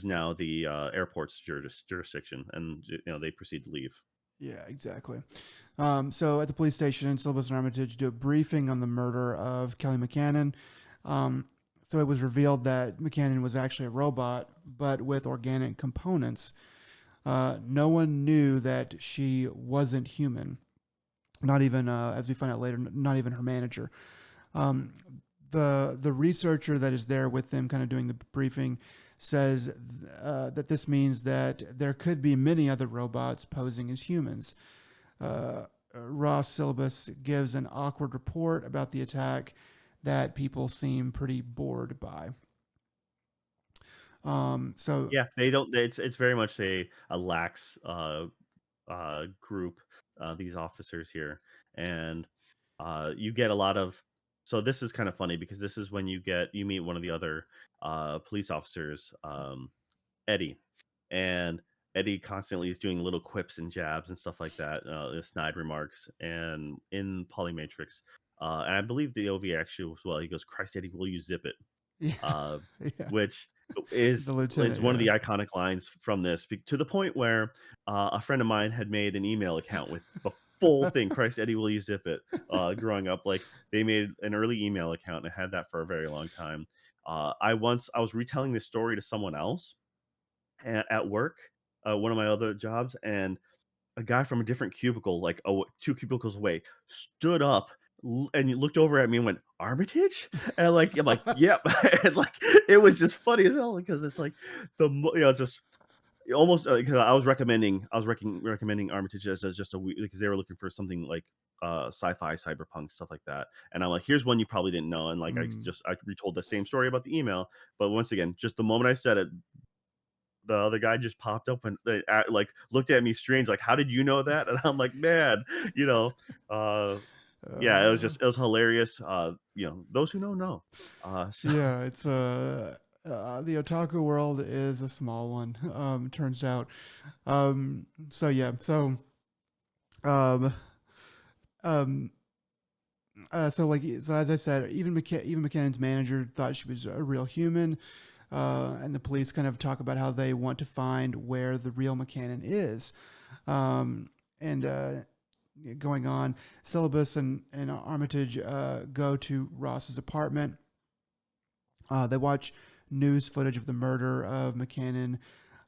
now the airport's jurisdiction," and they proceed to leave. Yeah, exactly. So at the police station, Syllabus and Armitage do a briefing on the murder of Kelly McCannon. So it was revealed that McCannon was actually a robot, but with organic components. No one knew that she wasn't human. Not even, as we find out later, not even her manager. Um, the researcher that is there with them, kind of doing the briefing, says that this means that there could be many other robots posing as humans. Ross Syllabus gives an awkward report about the attack that people seem pretty bored by. So Yeah, they don't. It's very much a lax group. These officers here, and you get a lot of so this is kind of funny because this is when you meet one of the other police officers, Eddie, and Eddie constantly is doing little quips and jabs and stuff like that, snide remarks, and in Polymatrix, and I believe the OVA actually as well. He goes, "Christ, Eddie, will you zip it?" Yeah, uh, yeah. which The is lieutenant, one of yeah. the iconic lines from this, to the point where a friend of mine had made an email account with the full thing. Christ, Eddie, will you zip it? Growing up, like they made an early email account and had that for a very long time. I was retelling this story to someone else at work, one of my other jobs, and a guy from a different cubicle, like, two cubicles away, stood up, and he looked over at me and went, "Armitage?" And, like, I'm like, "Yep." And, like, it was just funny as hell because it's like it's just almost, 'cause I was recommending Armitage as just a because they were looking for something like, sci-fi, cyberpunk, stuff like that, and I'm like, "Here's one you probably didn't know," and, like, Mm. I retold the same story about the email, but once again, just the moment I said it, the other guy just popped up and like looked at me strange, like, "How did you know that?" And I'm like, "Man, you know, uh, yeah, Uh, it was hilarious. Those who know. So yeah, it's the otaku world is a small one. Turns out. So yeah, um, um, so as I said, even McKinnon's manager thought she was a real human, and the police kind of talk about how they want to find where the real McKinnon is, and going on. Syllabus and Armitage go to Ross's apartment. They watch news footage of the murder of McKinnon,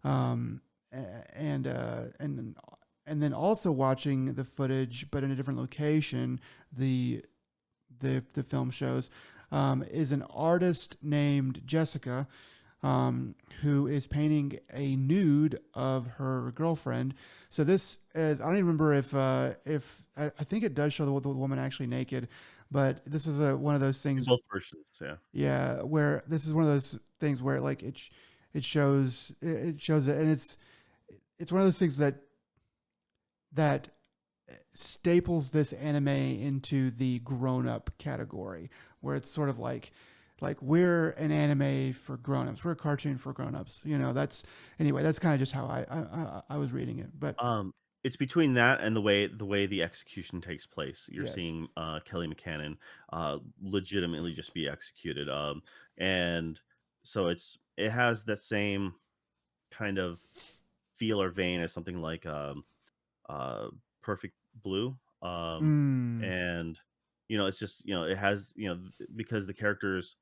um, and and then also watching the footage, but in a different location. The the film shows is an artist named Jessica, who is painting a nude of her girlfriend. So this is, I don't even remember if I think it does show the woman actually naked, but this is one of those in things. both versions, yeah. Yeah, where this is one of those things where like it shows it, and it's one of those things that staples this anime into the grown-up category, where it's sort of like we're an anime for grown-ups, we're a cartoon for grown-ups. That's anyway. That's kind of just how I was reading it. But It's between that and the way the execution takes place. You're yes. seeing Kelly McCannon legitimately just be executed, and so it has that same kind of feel or vein as something like uh, Perfect Blue, Mm. and it's just it has because the characters,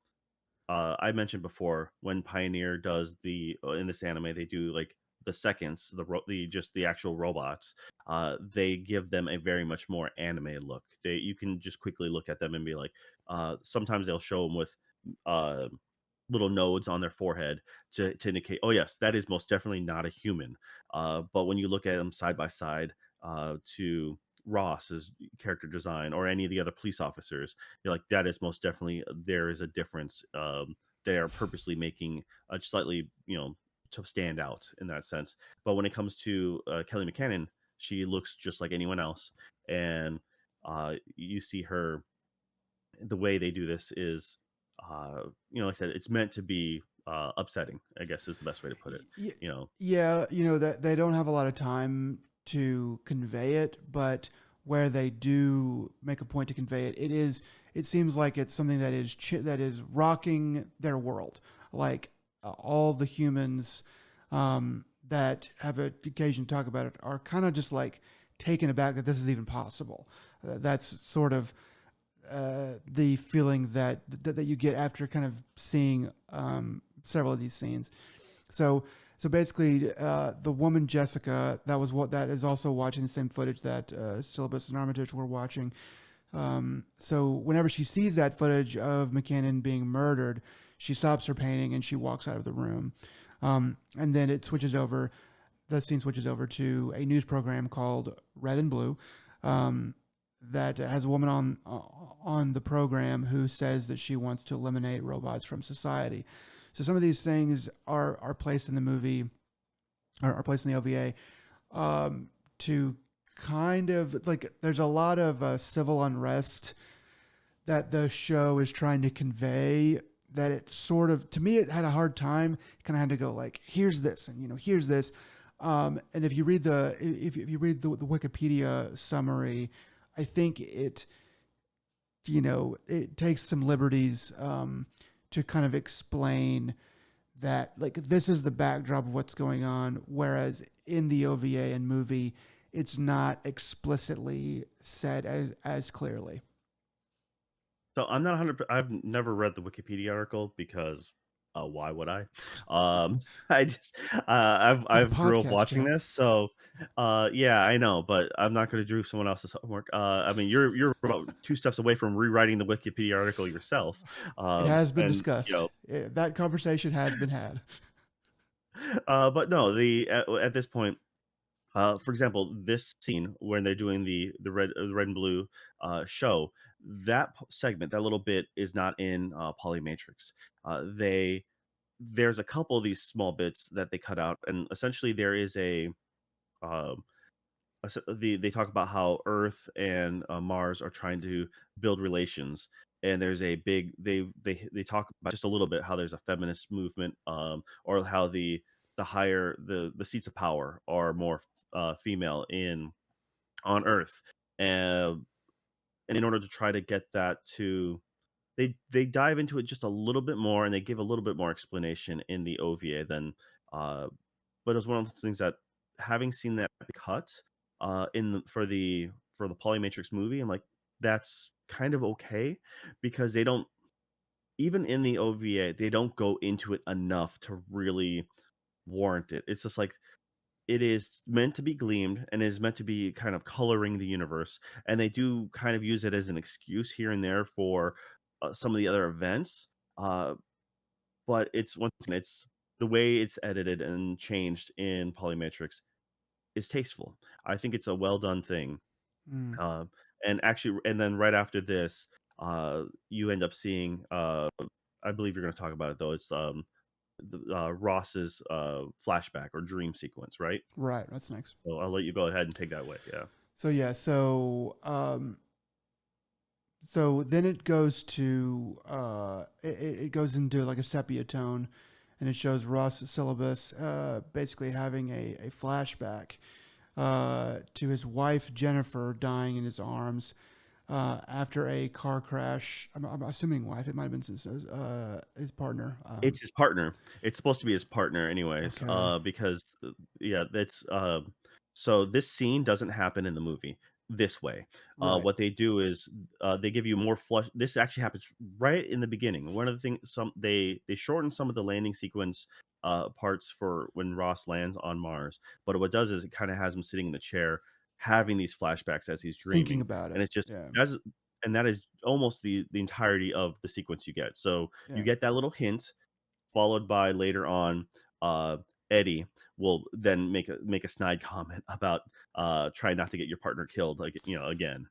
I mentioned before when Pioneer does in this anime they do like the seconds, the just the actual robots. They give them a very much more anime look. You can just quickly look at them and be like, sometimes they'll show them with uh, little nodes on their forehead to indicate, oh yes, that is most definitely not a human. But when you look at them side by side, to Ross's character design or any of the other police officers, you're like, that is most definitely, there is a difference. They are purposely making a slightly, to stand out in that sense. But when it comes to Kelly McCannon, she looks just like anyone else, and you see her. The way they do this is, like I said, it's meant to be upsetting, I guess is the best way to put it. Y- You know, yeah, that they don't have a lot of time to convey it, but where they do make a point to convey it, it seems like it's something that is rocking their world. Like all the humans that have an occasion to talk about it are kind of just like taken aback that this is even possible. That's sort of the feeling that you get after kind of seeing several of these scenes. So so basically, the woman Jessica, that is also watching the same footage that Syllabus and Armitage were watching. So whenever she sees that footage of McKinnon being murdered, she stops her painting and she walks out of the room. And then the scene switches over to a news program called Red and Blue, that has a woman on the program who says that she wants to eliminate robots from society. So some of these things are placed in the movie, or are placed in the OVA, to kind of like, there's a lot of civil unrest that the show is trying to convey. That it sort of, to me, it had a hard time. Kind of had to go like, here's this, and here's this. And if you read the Wikipedia summary, I think it takes some liberties to kind of explain that, like, this is the backdrop of what's going on, whereas in the OVA and movie, it's not explicitly said as clearly. So I'm not 100. I've never read the Wikipedia article because why would I? I just For the I've grew up podcast, watching Jack. this, so yeah, I know, but I'm not going to do someone else's homework. I mean, you're about two steps away from rewriting the Wikipedia article yourself, It has been and discussed. That conversation has been had. but no, the at this point. For example, this scene when they're doing the red and blue show, segment, that little bit is not in Polymatrix. There's a couple of these small bits that they cut out, and essentially there is um, they talk about how Earth and Mars are trying to build relations, and there's a big they talk about just a little bit how there's a feminist movement, or how the higher the seats of power are more female in on Earth, and in order to try to get that to they dive into it just a little bit more, and they give a little bit more explanation in the OVA than uh, but it was one of those things that having seen that cut for the Polymatrix movie, I'm like, that's kind of okay because they don't even in the OVA they don't go into it enough to really warrant it. It's just like it is meant to be gleamed and is meant to be kind of coloring the universe, and they do kind of use it as an excuse here and there for some of the other events. Uh, but it's once again, it's the way it's edited and changed in Polymatrix is tasteful. I think it's a well done thing. Mm, Um, and actually, and then right after this, you end up seeing. I believe you're going to talk about it though. It's Ross's flashback or dream sequence, right? right. That's next. So I'll let you go ahead and take that away. Yeah. So yeah. So then it goes to it goes into like a sepia tone, and it shows Ross Syllabus basically having a flashback to his wife Jennifer dying in his arms after a car crash. I'm assuming wife. It might have been his partner. It's his partner. It's supposed to be his partner anyways, Okay, because, yeah, that's, so this scene doesn't happen in the movie this way. right. What they do is, they give you more flush this actually happens right in the beginning. One of the things they shorten some of the landing sequence, parts for when Ross lands on Mars, but what it does is it kinda has him sitting in the chair having these flashbacks as he's Thinking dreaming, about and it. it's just Yeah, as and that is almost the entirety of the sequence you get. So, you yeah. get that little hint followed by later on, uh, Eddie will then make a snide comment about try not to get your partner killed, like again.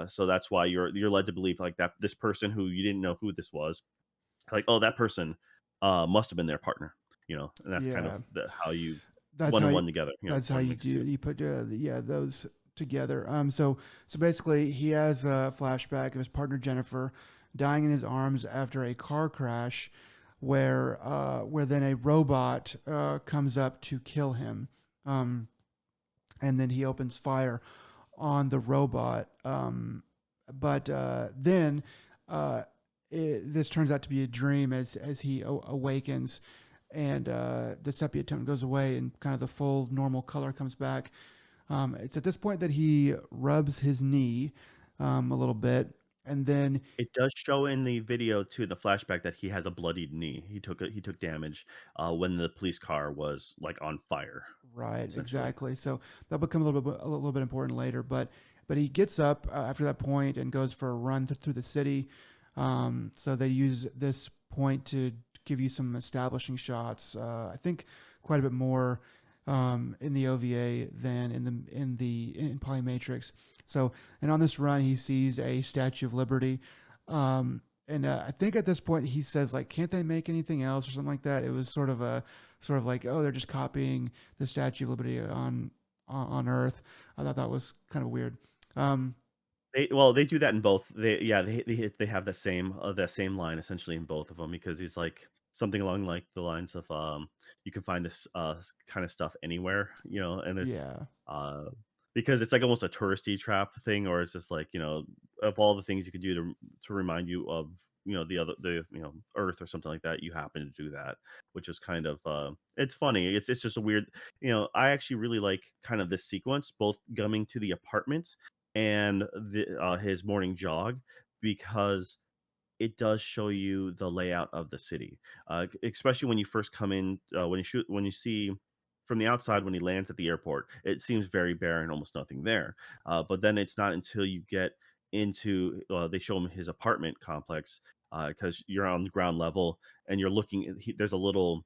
So that's why you're led to believe like that this person who you didn't know who this was, like oh that person must have been their partner, and that's kind of Yeah. how you That's one how and you, one together, that's how one you makes do two. you put yeah those together. So basically he has a flashback of his partner Jennifer dying in his arms after a car crash, where then a robot comes up to kill him, um, and then he opens fire on the robot. But then uh, this turns out to be a dream as he awakens, and the sepia tone goes away, and kind of the full normal color comes back. It's at this point that he rubs his knee a little bit, and then It does show in the video too, the flashback that he has a bloodied knee. He took damage when the police car was like on fire, right, essentially. exactly. So that'll become a little bit important later. But he gets up after that point and goes for a run through the city. So they use this point to give you some establishing shots. I think quite a bit more in the OVA than in Polymatrix. So, and on this run, he sees a Statue of Liberty. And I think at this point he says like, "Can't they make anything else?" or something like that. It was sort of like, "Oh, they're just copying the Statue of Liberty on Earth." I thought that was kind of weird. Um, they do that in both. They have that same line essentially in both of them because he's like something along like the lines of you can find this kind of stuff anywhere, and it's Yeah. uh because it's like almost a touristy trap thing, or it's just like of all the things you could do to remind you of the Earth or something like that, you happen to do that, which is kind of it's funny. It's just a weird. I actually really like kind of this sequence, both coming to the apartment and his morning jog, because it does show you the layout of the city, especially when you first come in. When you see from the outside when he lands at the airport, it seems very barren, almost nothing there. But then it's not until you get into they show him his apartment complex because you're on the ground level and you're looking. There's a little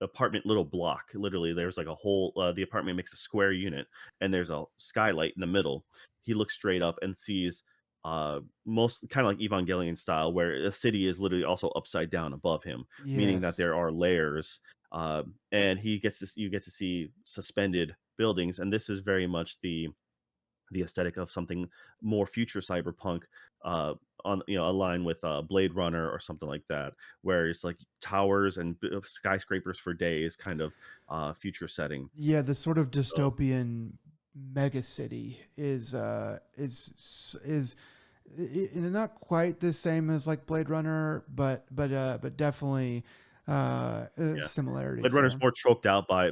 apartment little block. Literally, there's like a whole the apartment makes a square unit, and there's a skylight in the middle. He looks straight up and sees most kind of like Evangelion style, where the city is literally also upside down above him, meaning that Yes. there are layers. And you get to see suspended buildings, and this is very much the aesthetic of something more future cyberpunk, uh, on align with Blade Runner or something like that, where it's like towers and skyscrapers for days, kind of future setting. Yeah, the sort of So dystopian mega city is not quite the same as like Blade Runner, but definitely yeah, Blade similarities Runner's there. more choked out by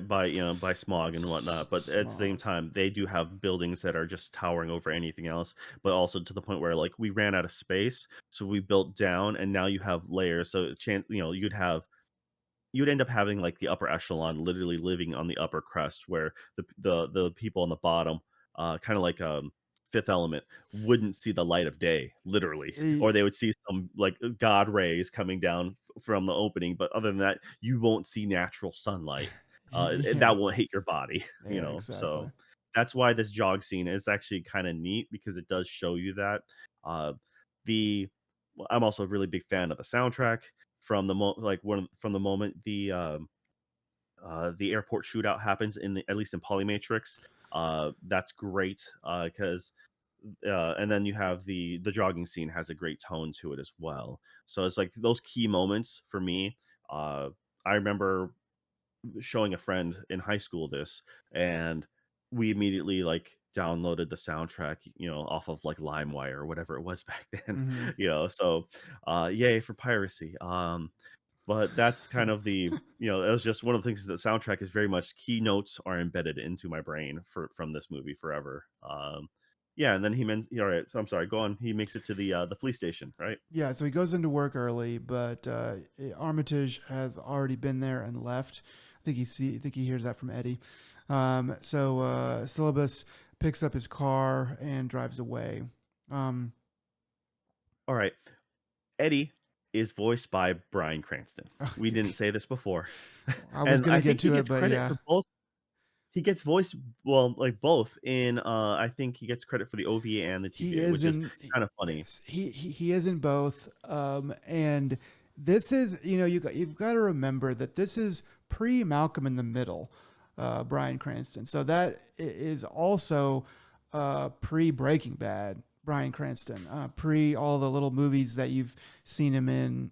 smog and whatnot, but at the same Smog. time, they do have buildings that are just towering over anything else, but also to the point where like we ran out of space, so we built down, and now you have layers. So you'd end up having like the upper echelon literally living on the upper crust where the people on the bottom, kind of like Fifth Element, wouldn't see the light of day literally, E- or they would see some like god rays coming down from the opening, but other than that you won't see natural sunlight. yeah, That won't hit your body. yeah, So exactly. that's why this jog scene is actually kind of neat, because it does show you that uh the I'm also a really big fan of the soundtrack from from the moment the airport shootout happens at least in Polymatrix. That's great because and then you have the jogging scene has a great tone to it as well. So it's like those key moments for me. Uh, I remember showing a friend in high school this, and we immediately like downloaded the soundtrack, off of like LimeWire or whatever it was back then. Hmm. So yay for piracy. But that's kind of it was just one of the things that the soundtrack is very much keynotes are embedded into my brain from this movie forever. Yeah, and then all right, so I'm sorry, go on. He makes it to the police station, right? Yeah, so he goes into work early, but Armitage has already been there and left. I think he hears that from Eddie. Syllabus picks up his car and drives away. Um, All right. Eddie is voiced by Bryan Cranston. We didn't say this before. I was And gonna I get think he to it, gets but credit yeah, for both. He gets voiced well, like both in I think he gets credit for the OVA and the he TVA, is which is in. kind of funny. Yes, he is in both. And this is you've got to remember that this is pre Malcolm in the Middle, Brian Cranston. So that is also pre Breaking Bad. Brian Cranston, pre all the little movies that you've seen him in,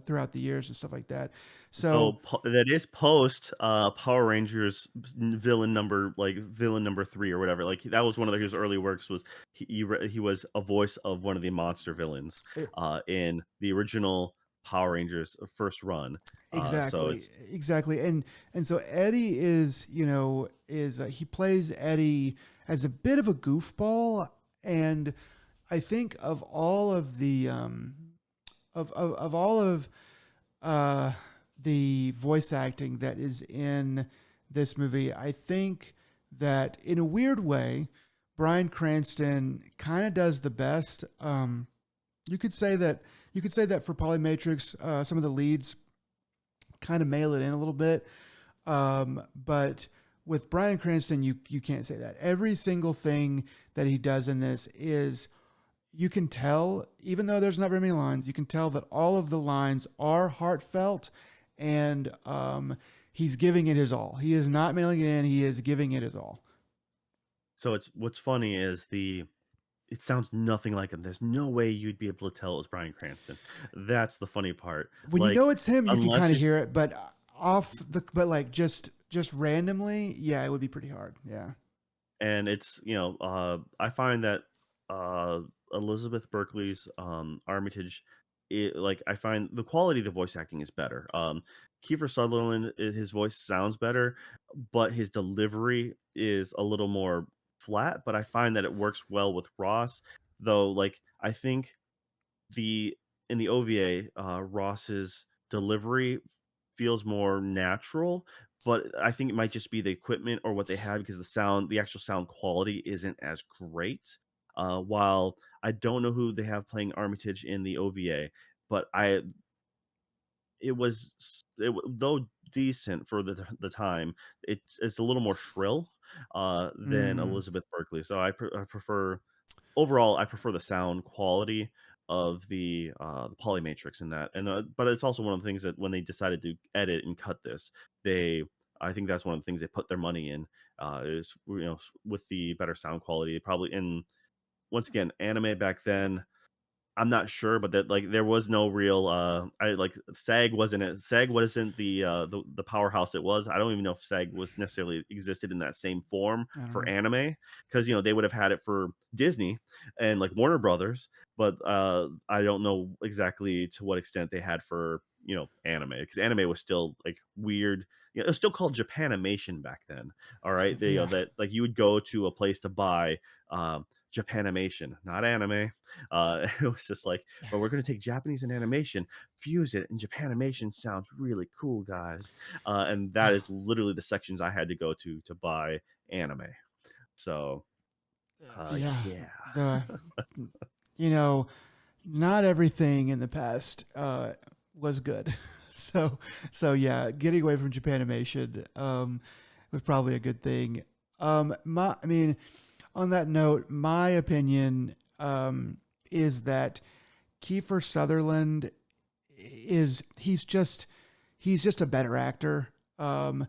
throughout the years and stuff like that. So So that is post Power Rangers villain number 3 or whatever. Like that was one of his early works. Was he was a voice of one of the monster villains it, in the original Power Rangers first run. So exactly, it's exactly, and so Eddie is, he plays Eddie as a bit of a goofball, and I think of all of the of all of uh, the voice acting that is in this movie, I think that in a weird way, Bryan Cranston kind of does the best. You could say that for Polymatrix, some of the leads kind of mail it in a little bit, but with Bryan Cranston, you can't say that. Every single thing that he does in this is, you can tell, even though there's not very many lines, you can tell that all of the lines are heartfelt, and he's giving it his all. He is not mailing it in. He is giving it his all. What's funny is it sounds nothing like him. There's no way you'd be able to tell it was Bryan Cranston. That's the funny part. When you know Like, it's him, you can unless kind of it's hear it, but but like just randomly, yeah, it would be pretty hard. Yeah. and it's I find that uh Elizabeth Berkley's Armitage, like I find the quality of the voice acting is better. Kiefer Sutherland, his voice sounds better, but his delivery is a little more flat, but I find that it works well with Ross, though. Like, I think the in the OVA, Ross's delivery feels more natural, but I think it might just be the equipment or what they have, because the actual sound quality isn't as great. While I don't know who they have playing Armitage in the OVA, but it was though decent for the time, it's a little more shrill than Mm, Elizabeth Berkley. So I prefer overall, I prefer the sound quality of the Polymatrix in that, and but it's also one of the things that when they decided to edit and cut this, they I think that's one of the things they put their money in, is with the better sound quality. They probably, and once again, anime back then, I'm not sure, but that like there was no real I like SAG wasn't the powerhouse it was. I don't even know if SAG was necessarily existed in that same form I don't for know. anime, because they would have had it for Disney and like Warner Brothers, but I don't know exactly to what extent they had for anime, because anime was still like weird. It was still called Japanimation back then. All right, Yeah. that like you would go to a place to buy Japanimation, not anime. It was just like, but we're going to take Japanese and animation, fuse it, and Japanimation sounds really cool, guys. And that is literally the sections I had to go to buy anime. So, Yeah. yeah. The you know, not everything in the past was good. so yeah, getting away from Japanimation was probably a good thing. I mean, on that note, my opinion is that Kiefer Sutherland is he's just a better actor. Um,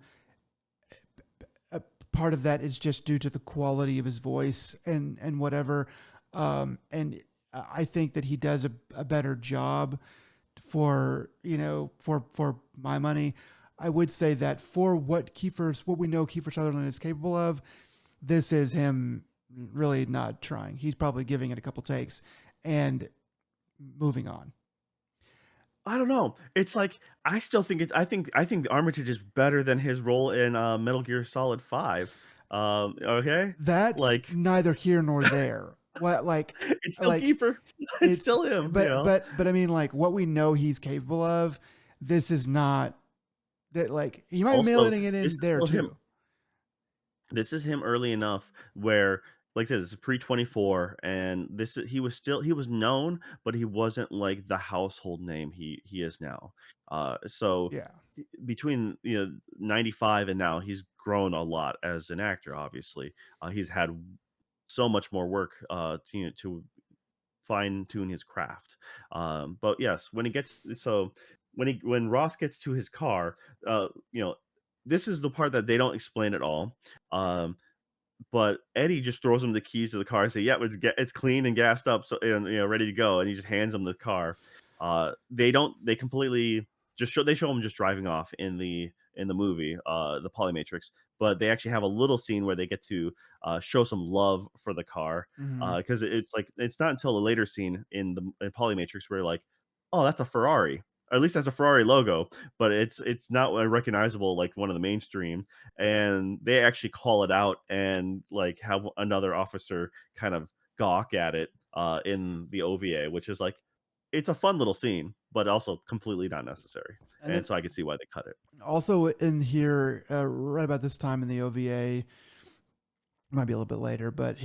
a part of that is just due to the quality of his voice and whatever. And I think that he does a better job for for my money. I would say that for what we know Kiefer Sutherland is capable of, this is him really not trying. He's probably giving it a couple takes and moving on. I don't know. It's like I still think I think Armitage is better than his role in Metal Gear Solid 5. Okay? That's Like, neither here nor there. What it's still like Kiefer. It's it's still him. but I mean like what we know he's capable of. This is not that like he might be Also, mailing it this in is there still him. too. This is him early enough where, like this is pre-24, and he was known, but he wasn't like the household name he is now. So Yeah. between 95 and now, he's grown a lot as an actor. Obviously, he's had so much more work to fine tune his craft. But yes, when Ross gets to his car, uh, you know, this is the part that they don't explain at all. Um, but Eddie just throws him the keys to the car and say, "Yeah, it's clean and gassed up, so and ready to go." And he just hands him the car. They don't. They completely they show him just driving off in the movie, the Polymatrix. But they actually have a little scene where they get to show some love for the car, Hmm. because it's like it's not until a later scene in Polymatrix where like, oh, that's a Ferrari. Or at least that's a Ferrari logo, but it's not recognizable like one of the mainstream, and they actually call it out and like have another officer kind of gawk at it in the OVA, which is like it's a fun little scene, but also completely not necessary. And And then so I can see why they cut it. also in here, right about this time in the OVA, might be a little bit later, but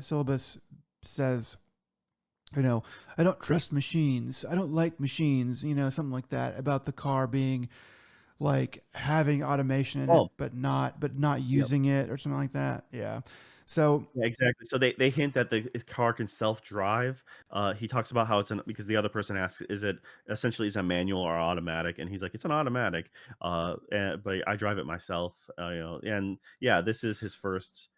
syllabus says, I don't trust machines. I don't like machines. Something like that about the car being like having automation in it, Oh, but not yep. using it or something like that. Yeah. So Yeah, exactly. So they hint that the car can self-drive. He talks about how because the other person asks, "Is it essentially is a manual or automatic?" And he's like, "It's an automatic, but I drive it myself." And yeah, this is his first.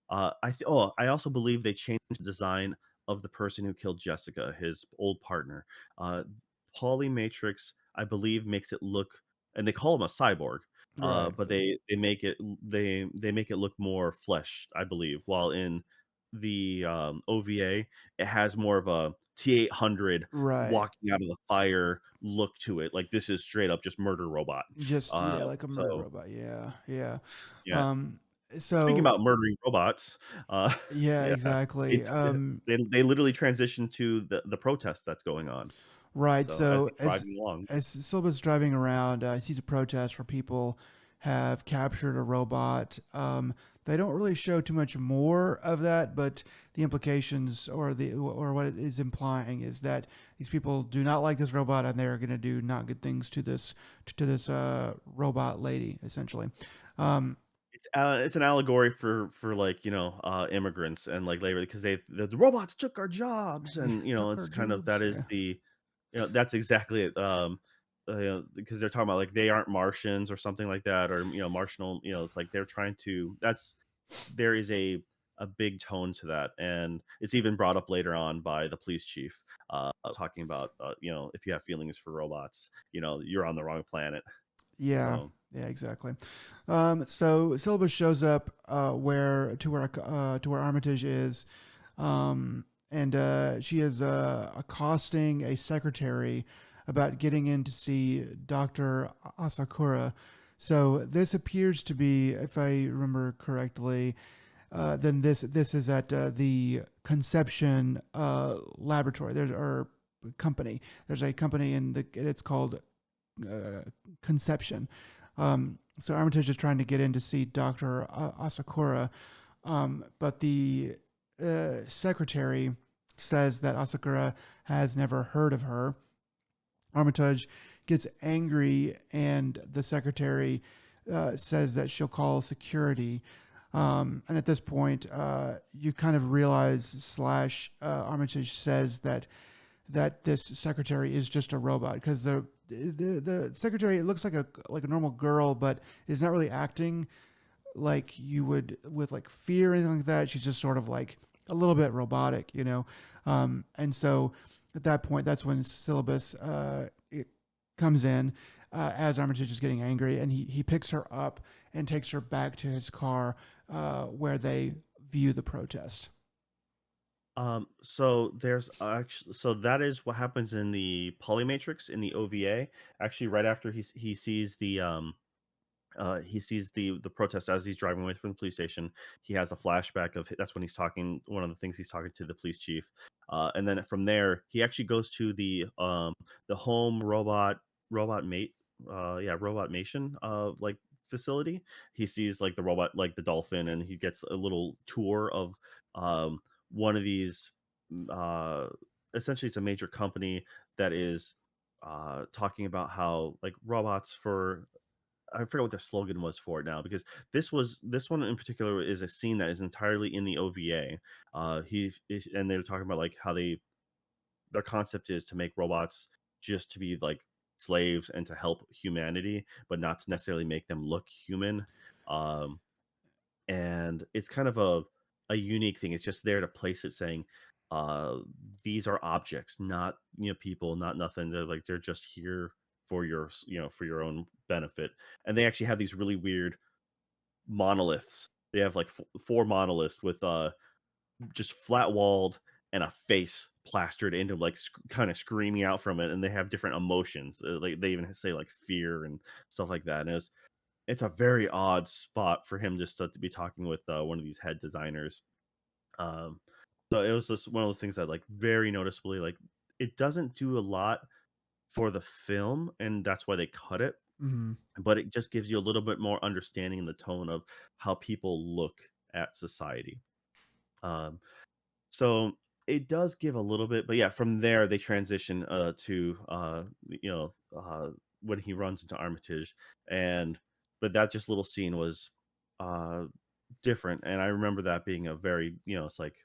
I also believe they changed the design of the person who killed Jessica, his old partner. Uh, Polymatrix, I believe, makes it look, and they call him a cyborg, Right. but they make it they make it look more flesh, I believe. While in the OVA, it has more of a T-800 Right. walking out of the fire look to it. Like this is straight up just murder robot. Just Uh, yeah, like a murder so robot. Yeah, yeah. yeah. Um, Speaking so about murdering robots, yeah, yeah, exactly. they literally transition to the protest that's going on. Right. So, as So they're driving along, as Silva's driving around, he sees a protest where people have captured a robot. They don't really show too much more of that, but the implications or what it is implying is that these people do not like this robot and they're going to do not good things to this robot lady, essentially. Um, it's an allegory for, like, immigrants and, like, labor because the robots took our jobs yeah, and, took our it's kind of jobs. that is Yeah. the that's exactly it, because they're talking about, like, they aren't Martians or something like that or, Martian, it's like they're trying to there is a big tone to that, and it's even brought up later on by the police chief, talking about, if you have feelings for robots, you're on the wrong planet. Yeah, So, yeah, exactly. So Syllabus shows up where Armitage is, and she is accosting a secretary about getting in to see Doctor Asakura. So this appears to be, if I remember correctly, then this is at the conception laboratory. There's or company. There's a company in the it's called uh, conception. So Armitage is trying to get in to see Dr. Asakura, but the secretary says that Asakura has never heard of her. Armitage gets angry, and the secretary says that she'll call security. And at this point, you kind of realize Armitage says that this secretary is just a robot because the secretary, it looks like a normal girl, but is not really acting like you would with like fear or anything like that. She's just sort of like a little bit robotic, you know. And so at that point, that's when Syllabus it comes in as Armitage is getting angry, and he picks her up and takes her back to his car where they view the protest. so there's actually so that is what happens in the Polymatrix in the OVA. Actually, right after he sees he sees the protest as he's driving away from the police station. He has a flashback of that's when he's talking. One of the things he's talking to the police chief, and then from there he actually goes to the home robot mate, robot mation like facility. He sees like the robot like the dolphin, and he gets a little tour of um, one of these. Uh, Essentially, it's a major company that is talking about how like robots for I forget what their slogan was for it now because this one in particular is a scene that is entirely in the OVA. And they're talking about like how their concept is to make robots just to be like slaves and to help humanity, but not to necessarily make them look human. Um, and it's kind of a unique thing. It's just there to place it saying, uh, these are objects, not people, not nothing. They're just here for for your own benefit. And they actually have these really weird monoliths. They have like four monoliths with just flat walled and a face plastered into like kind of screaming out from it, and they have different emotions. Like they even say like fear and stuff like that. And it's a very odd spot for him just to be talking with one of these head designers. Um, so it was just one of those things that like very noticeably like it doesn't do a lot for the film, and that's why they cut it. Mm-hmm. But it just gives you a little bit more understanding in the tone of how people look at society. Um, so it does give a little bit, but yeah, from there they transition to when he runs into Armitage, and but that just little scene was uh different, and I remember that being a very it's like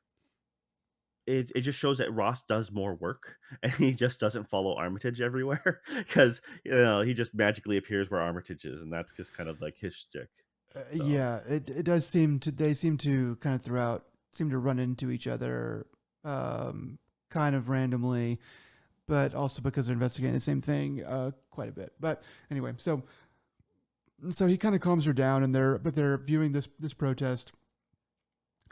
it just shows that Ross does more work and he just doesn't follow Armitage everywhere because he just magically appears where Armitage is, and that's just kind of like his shtick. So Yeah, it does seem to they seem to kind of throughout seem to run into each other, um, kind of randomly, but also because they're investigating the same thing quite a bit. But anyway, so he kind of calms her down, and they're viewing this protest.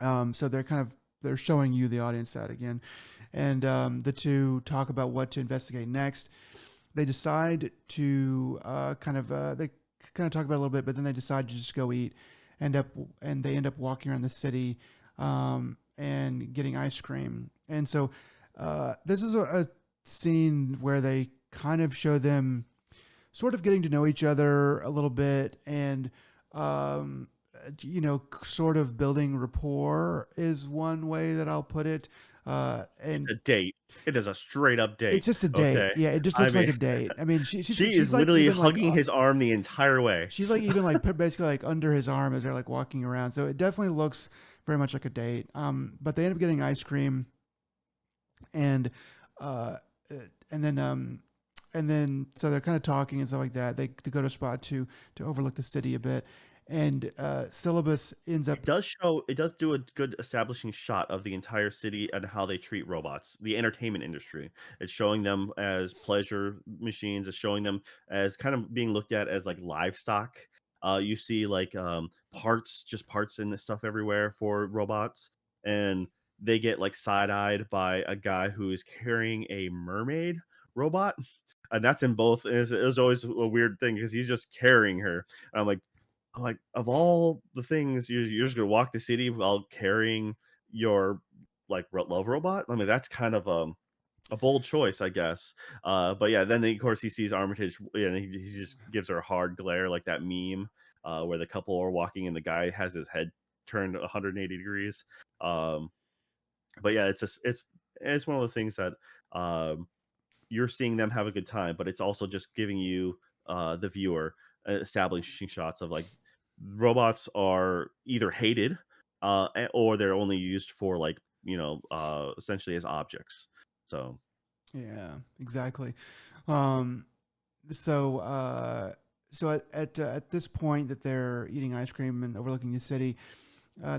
So they're showing you the audience that again, and the two talk about what to investigate next. They decide to they kind of talk about it a little bit, but then they decide to just go eat. End up and they end up walking around the city, and getting ice cream. And so this is a scene where they kind of show them sort of getting to know each other a little bit, and um, sort of building rapport is one way that I'll put it. it's And a date. It is a straight up it's date. just a date. Okay. Yeah, it just I looks like mean, a date. I mean, she is she's like literally even like hugging his arm the entire way. she's like even like put basically like under his arm as they're like walking around. So it definitely looks very much like a date. But they end up getting ice cream, and uh, and then so they're kind of talking and stuff like that. They go to a spot to overlook the city a bit, and Syllabus ends up. It does do a good establishing shot of the entire city and how they treat robots, the entertainment industry. It's showing them as pleasure machines, it's showing them as kind of being looked at as like livestock. You see like parts, just parts and stuff everywhere for robots, and they get like side-eyed by a guy who is carrying a mermaid robot. And that's in both. It was always a weird thing because he's just carrying her. And I'm like, of all the things you're just gonna walk the city while carrying your like love robot. I mean, that's kind of a bold choice, I guess. But yeah, then of course he sees Armitage, and he just gives her a hard glare, like that meme where the couple are walking and the guy has his head turned 180 degrees. Um, but yeah, it's one of those things that um, you're seeing them have a good time, but it's also just giving you the viewer establishing shots of like robots are either hated or they're only used for like essentially as objects. So Yeah, exactly. Um, so at this point that they're eating ice cream and overlooking the city,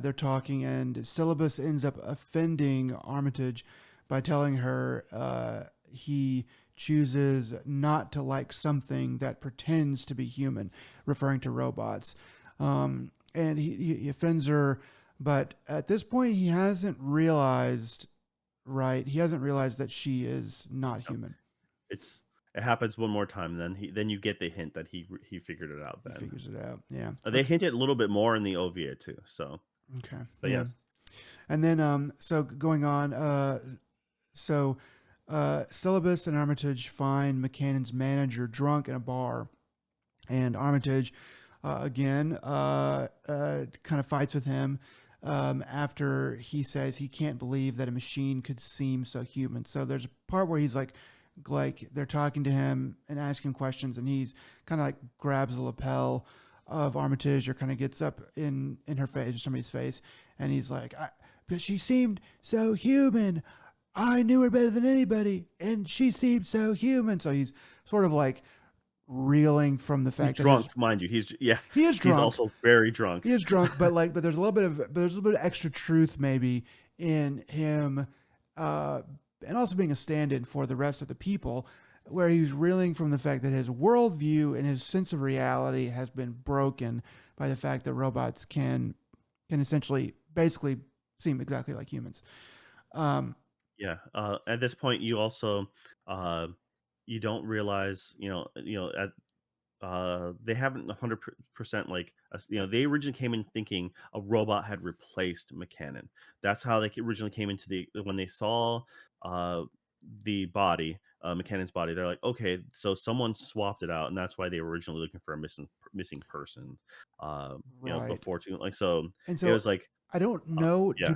they're talking, and Syllabus ends up offending Armitage by telling her he chooses not to like something that pretends to be human, referring to robots. And he offends her, but at this point, he hasn't realized that she is not no, human. it happens one more time, then you get the hint that he figured it out He then. figures it out. Yeah. They Okay. hint it a little bit more in the OVA too. So, Okay. but Yeah. yes, And then so going on, so Syllabus and Armitage find McCannon's manager drunk in a bar, and Armitage again kind of fights with him after he says he can't believe that a machine could seem so human. So there's a part where he's like they're talking to him and asking questions, and he's kind of like grabs the lapel of Armitage, or kind of gets up in her face or somebody's face, and he's like, "But she seemed so human. I knew her better than anybody, and she seemed so human." So he's sort of like reeling from the he's fact that drunk, mind you. he is He's drunk. also very drunk. He is drunk, but there's a little bit of extra truth maybe in him, uh, and also being a stand-in for the rest of the people, where he's reeling from the fact that his worldview and his sense of reality has been broken by the fact that robots can essentially basically seem exactly like humans. Um, Yeah. At this point, you also uh, you don't realize, at they haven't 100% like they originally came in thinking a robot had replaced McCannon. That's how they originally came into the when they saw uh the body, McCannon's body. They're like, okay, so someone swapped it out, and that's why they were originally looking for a missing person. right. Before too like so And it so was like, I don't know. yeah.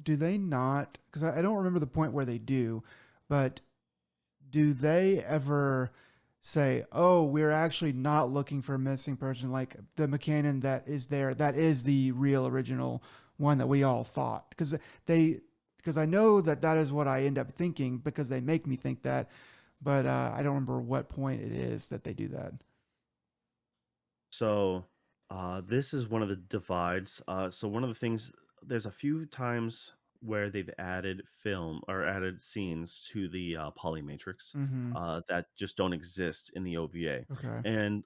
Do they not? Because I don't remember the point where they do, but do they ever say, "Oh, we're actually not looking for a missing person"? Like the McCannon that is there, that is the real original one that we all thought. They, because I know that that is what I end up thinking because they make me think that, but I don't remember what point it is that they do that. So This is one of the divides. So one of the things, there's a few times where they've added film or added scenes to the Polymatrix Mm-hmm. that just don't exist in the OVA, Okay. and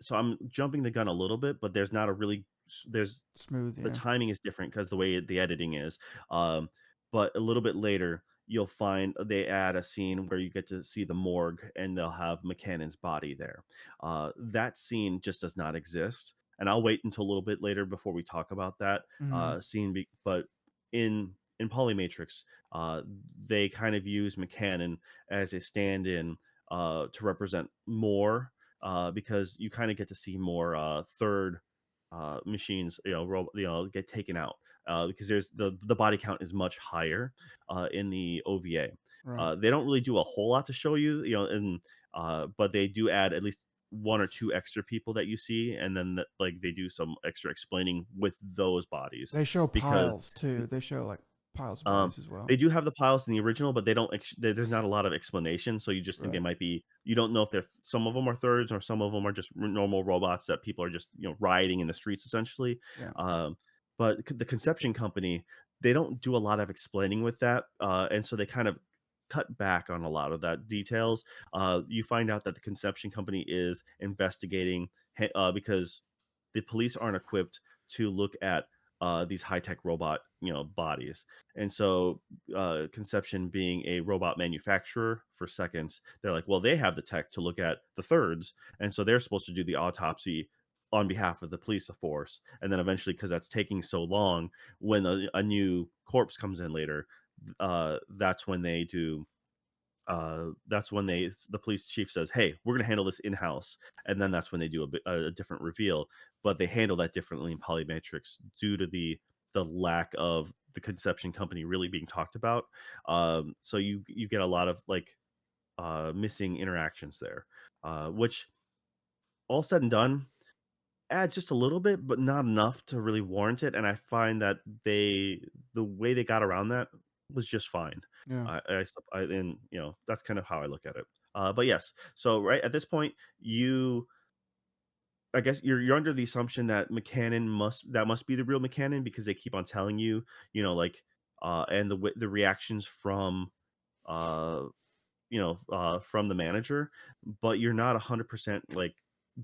so I'm jumping the gun a little bit, but there's not a really there's Smooth. the Yeah. timing is different because the way the editing is. Um, but a little bit later, you'll find they add a scene where you get to see the morgue and they'll have McCannon's body there. That scene just does not exist, and I'll wait until a little bit later before we talk about that Mm-hmm. scene. But in Polymatrix, uh, they kind of use McCannon as a stand-in to represent more because you kind of get to see more third machines, get taken out because there's the body count is much higher in the OVA. Right. They don't really do a whole lot to show you, and but they do add at least one or two extra people that you see, and then like they do some extra explaining with those bodies They show because piles too. They show like piles of um, bodies as well. they do have the piles in the original, but they don't there's not a lot of explanation, so you just think they Right. might be you don't know if they're some of them are thirds or some of them are just normal robots that people are just, riding in the streets essentially. Yeah. Um, but the Conception Company, they don't do a lot of explaining with that, and so they kind of cut back on a lot of that details. You find out that the Conception Company is investigating because the police aren't equipped to look at these high-tech robot, bodies. And so, Conception being a robot manufacturer for seconds, they're like, well, they have the tech to look at the thirds, and so they're supposed to do the autopsy on behalf of the police force. And then eventually, because that's taking so long, when a new corpse comes in later, that's when they do that's when the police chief says, "Hey, we're gonna handle this in house," and then that's when they do a different reveal. But they handle that differently in Polymatrix due to the lack of the Conception Company really being talked about. So you get a lot of like missing interactions there, which all said and done adds just a little bit, but not enough to really warrant it. And I find that the way they got around that was just fine. Yeah. And that's kind of how I look at it. But yes, so right at this point, I guess you're under the assumption that that must be the real McCannon because they keep on telling you, like, and the reactions uh, from the manager, but you're not 100% like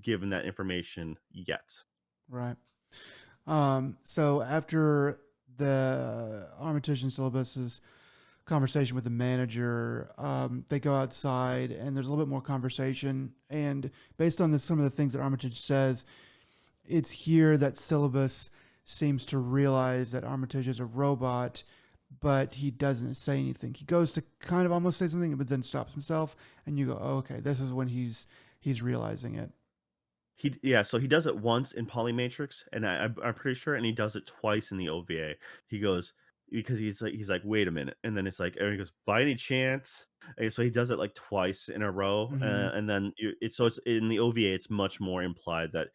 given that information yet. Right. So after the Armitage and Syllabus's conversation with the manager, they go outside and there's a little bit more conversation. And based on some of the things that Armitage says, it's here that Syllabus seems to realize that Armitage is a robot, but he doesn't say anything. He goes to kind of almost say something, but then stops himself, and you go, "Oh, okay, this is when he's realizing it." Yeah, so he does it once in Polymatrix, and I'm pretty sure, and he does it twice in the OVA. He goes because he's like, "Wait a minute," and then it's like, and he goes, "By any chance?" And so he does it like twice in a row, Mm-hmm. and then it's in the OVA, it's much more implied that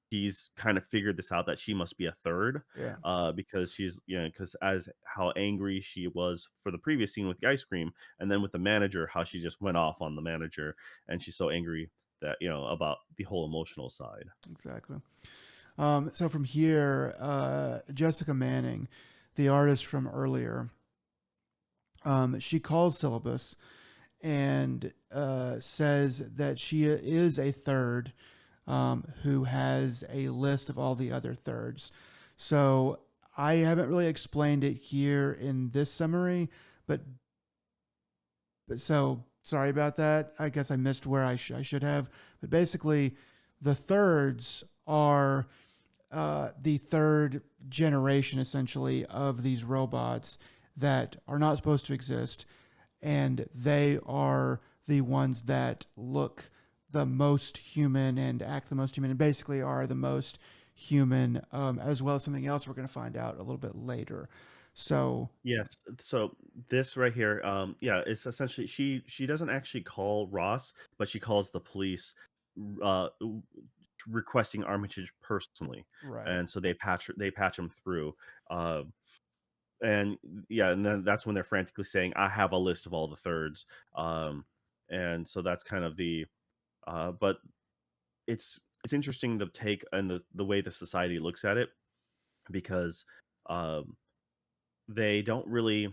he's kind of figured this out that she must be a third, Yeah, because because as how angry she was for the previous scene with the ice cream, and then with the manager, how she just went off on the manager, and she's so angry that about the whole emotional side. exactly. So from here, Jessica Manning, the artist from earlier, she calls Syllabus and says that she is a third who has a list of all the other thirds. So I haven't really explained it here in this summary, but so sorry about that. I guess I missed where I should have. But basically, the thirds are the third generation essentially of these robots that are not supposed to exist, and they are the ones that look the most human and act the most human and basically are the most human, as well as something else we're going to find out a little bit later. So Yes. So this right here, yeah, it's essentially she doesn't actually call Ross, but she calls the police, requesting Armitage personally, right. and so they patch him through, uh, and yeah, and then that's when they're frantically saying, "I have a list of all the thirds," um, and so that's kind of but it's it's interesting the take and the way the society looks at it because um, they don't really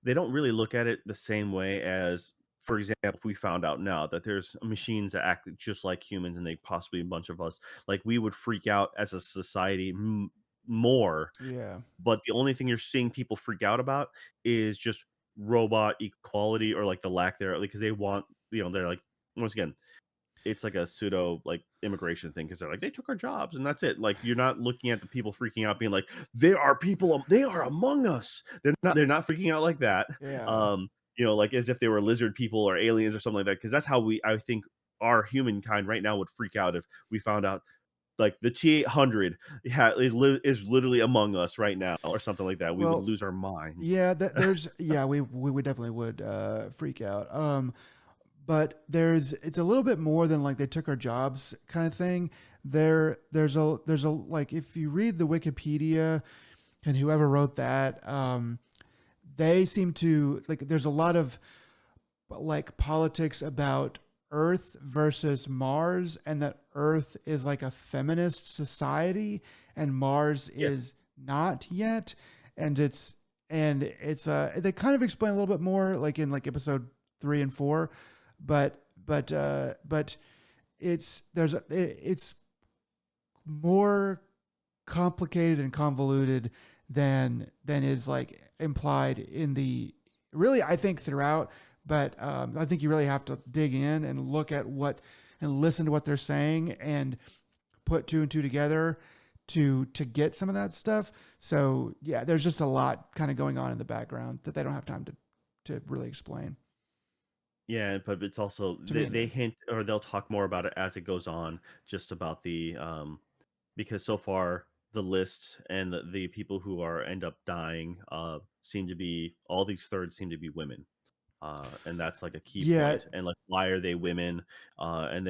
they don't really look at it the same way as, for example, if we found out now that there's machines that act just like humans and they possibly a bunch of us, like we would freak out as a society more. Yeah. But the only thing you're seeing people freak out about is just robot equality or like the lack thereof, because they want, they're like, once again, it's like a pseudo like immigration thing because they're like they took our jobs and that's it. Like you're not looking at the people freaking out, being like there are people, they are among us. They're not freaking out like that. Yeah. Um, like as if they were lizard people or aliens or something like that. Because that's how I think our humankind right now would freak out if we found out like the T-800 is literally among us right now or something like that. We would Well, lose our minds. yeah, we would definitely would freak out. But it's a little bit more than like they took our jobs kind of thing. There's a like if you read the Wikipedia and whoever wrote that, they seem to like there's a lot of like politics about Earth versus Mars, and that Earth is like a feminist society and Mars Yeah. is not yet. And they kind of explain a little bit more like in like episode 3 and 4, but it's more complicated and convoluted than is like implied in the really I think throughout. But I think you really have to dig in and look at what and listen to what they're saying and put two and two together to get some of that stuff. So yeah, there's just a lot kind of going on in the background that they don't have time to really explain. Yeah, but it's also To me they anyway. hint or they'll talk more about it as it goes on, just about the because so far the list and the people who are end up dying seem to be all these thirds seem to be women. And that's like a key Yeah. point. And like why are they women? And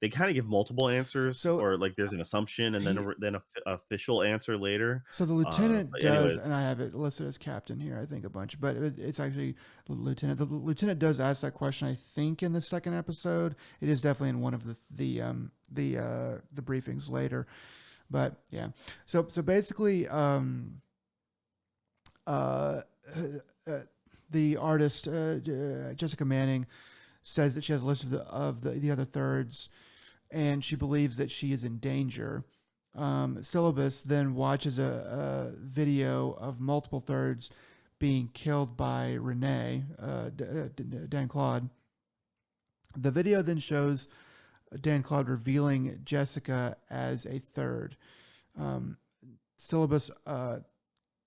they kind of give multiple answers So or like there's an assumption and then he official answer later. So the lieutenant But does, anyways, and I have it listed as captain here, I think a bunch, but it's actually the lieutenant. The lieutenant does ask that question, I think, in the second episode. It is definitely in one of the briefings later, but yeah. So basically, uh, uh, the artist Jessica Manning says that she has a list of the other thirds, and she believes that she is in danger. Syllabus then watches a video of multiple thirds being killed by Renee, Dan Claude. The video then shows Dan Claude revealing Jessica as a third. Um, Syllabus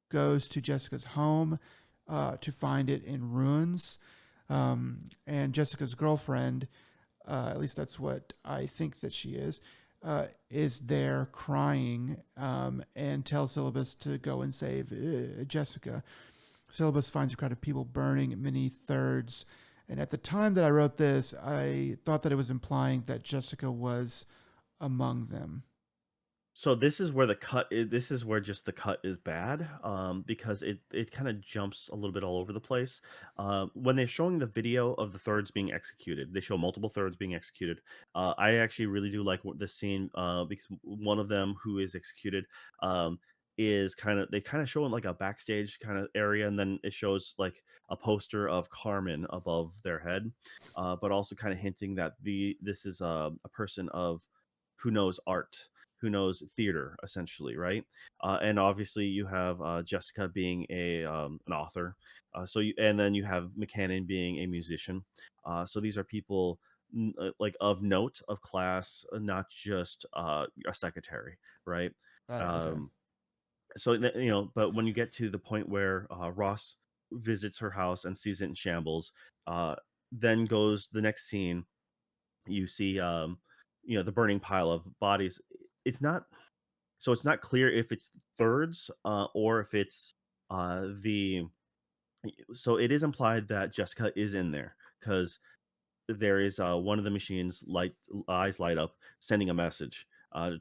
goes to Jessica's home to find it in ruins. And Jessica's girlfriend, at least that's what I think that she is there crying and tells Syllabus to go and save Jessica. Syllabus finds a crowd of people burning many thirds. And at the time that I wrote this, I thought that it was implying that Jessica was among them. so this is where this is where just the cut is bad, because it kind of jumps a little bit all over the place. When they're showing the video of the thirds being executed, they show multiple thirds being executed. I actually really do like the scene because one of them who is executed is they kind of show in like a backstage kind of area, and then it shows like a poster of Carmen above their head, but also kind of hinting that this is a person of who knows art, who knows theater essentially, right? And obviously you have Jessica being an author, and then you have McCannon being a musician. So these are people like of note, of class, not just a secretary, right? Right. Okay. um, but when you get to the point where Ross visits her house and sees it in shambles, uh, then goes the next scene, you see the burning pile of bodies. It's not clear if it's thirds or if it's the so it is implied that Jessica is in there because there is one of the machines eyes light up sending a message,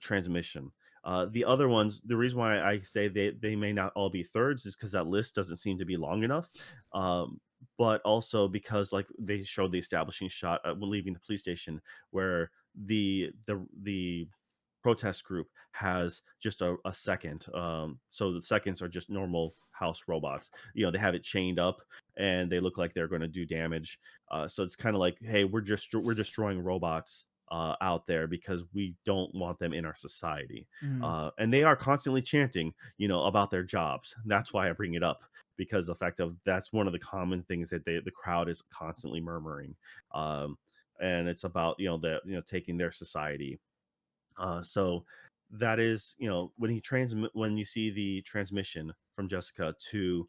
transmission. The other ones, the reason why I say they may not all be thirds is because that list doesn't seem to be long enough, but also because like they showed the establishing shot when leaving the police station where the protest group has just a second. So the seconds are just normal house robots. They have it chained up and they look like they're going to do damage. So it's kind of like, hey, we're destroying robots out there because we don't want them in our society. Mhm. And they are constantly chanting, about their jobs. That's why I bring it up, because the fact of that's one of the common things that the crowd is constantly murmuring. Um, and it's about taking their society. So that is, when you see the transmission from Jessica to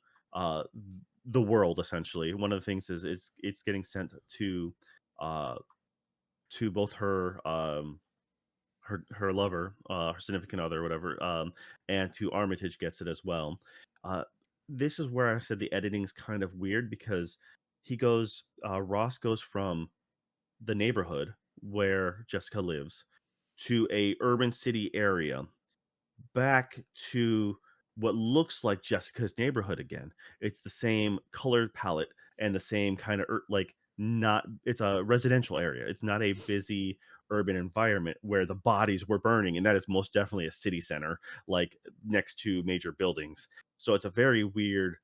the world, essentially, one of the things is it's getting sent uh, to both her lover, her significant other, whatever, and to Armitage gets it as well. Uh, this is where I said the editing's kind of weird because Ross goes from the neighborhood where Jessica lives to a urban city area, back to what looks like Jessica's neighborhood again. It's the same color palette and the same kind of like, not it's a residential area. It's not a busy urban environment where the bodies were burning, and that is most definitely a city center, like next to major buildings. So it's a very weird,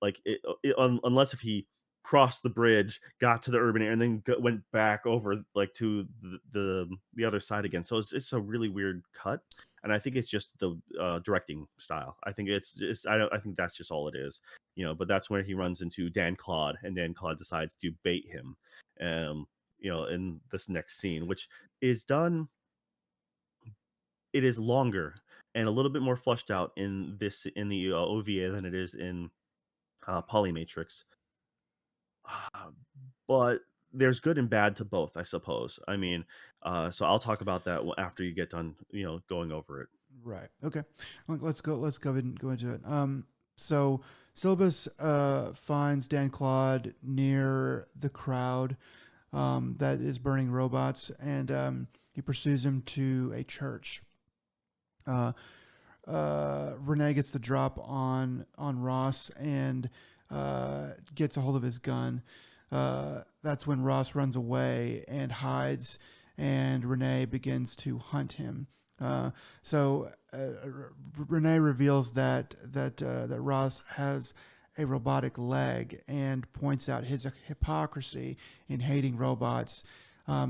like unless if he crossed the bridge, got to the urban area, and then went back over like to the other side again. So it's a really weird cut, and I think it's just the directing style. I think it's just I think that's just all it is. But that's where he runs into Dan Claude, and Dan Claude decides to bait him, um, in this next scene, which is done. It is longer and a little bit more flushed out in the OVA than it is in Polymatrix. Uh, but there's good and bad to both, I suppose. I mean, so I'll talk about that after you get done, going over it. Right. Okay. Well, let's go. Let's go ahead and go into it. So Syllabus finds Dan Claude near the crowd that is burning robots, and he pursues him to a church. Uh, Renee gets the drop on Ross and gets a hold of his gun. That's when Ross runs away and hides, and Renee begins to hunt him. Renee reveals that Ross has a robotic leg and points out his hypocrisy in hating robots,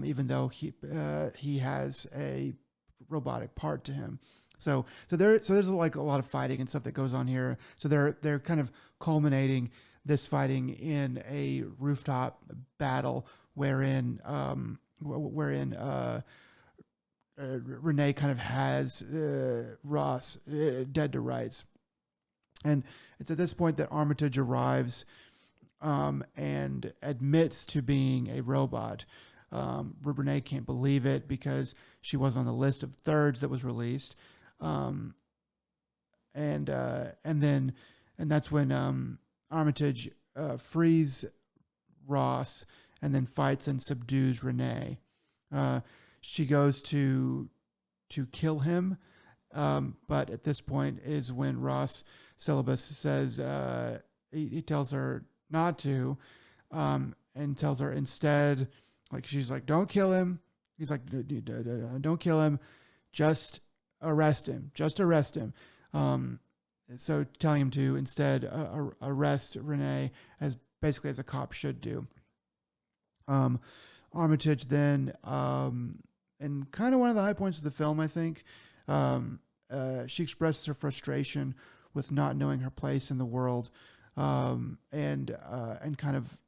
even though he has a robotic part to him. So there's like a lot of fighting and stuff that goes on here. So they're kind of culminating this fighting in a rooftop battle wherein Renee kind of has Ross dead to rights. And it's at this point that Armitage arrives and admits to being a robot. Renee can't believe it because she was on the list of thirds that was released. Um, and that's when Armitage frees Ross and then fights and subdues Renee. Uh, she goes to kill him, but at this point is when Ross Syllabus says he tells her not to, and tells her instead, like she's like, "Don't kill him." He's like, "Don't kill him, just arrest him. Just arrest him." Um, so telling him to instead arrest Renee as basically as a cop should do. Um, Armitage then, and kind of one of the high points of the film, I think, she expresses her frustration with not knowing her place in the world, and kind of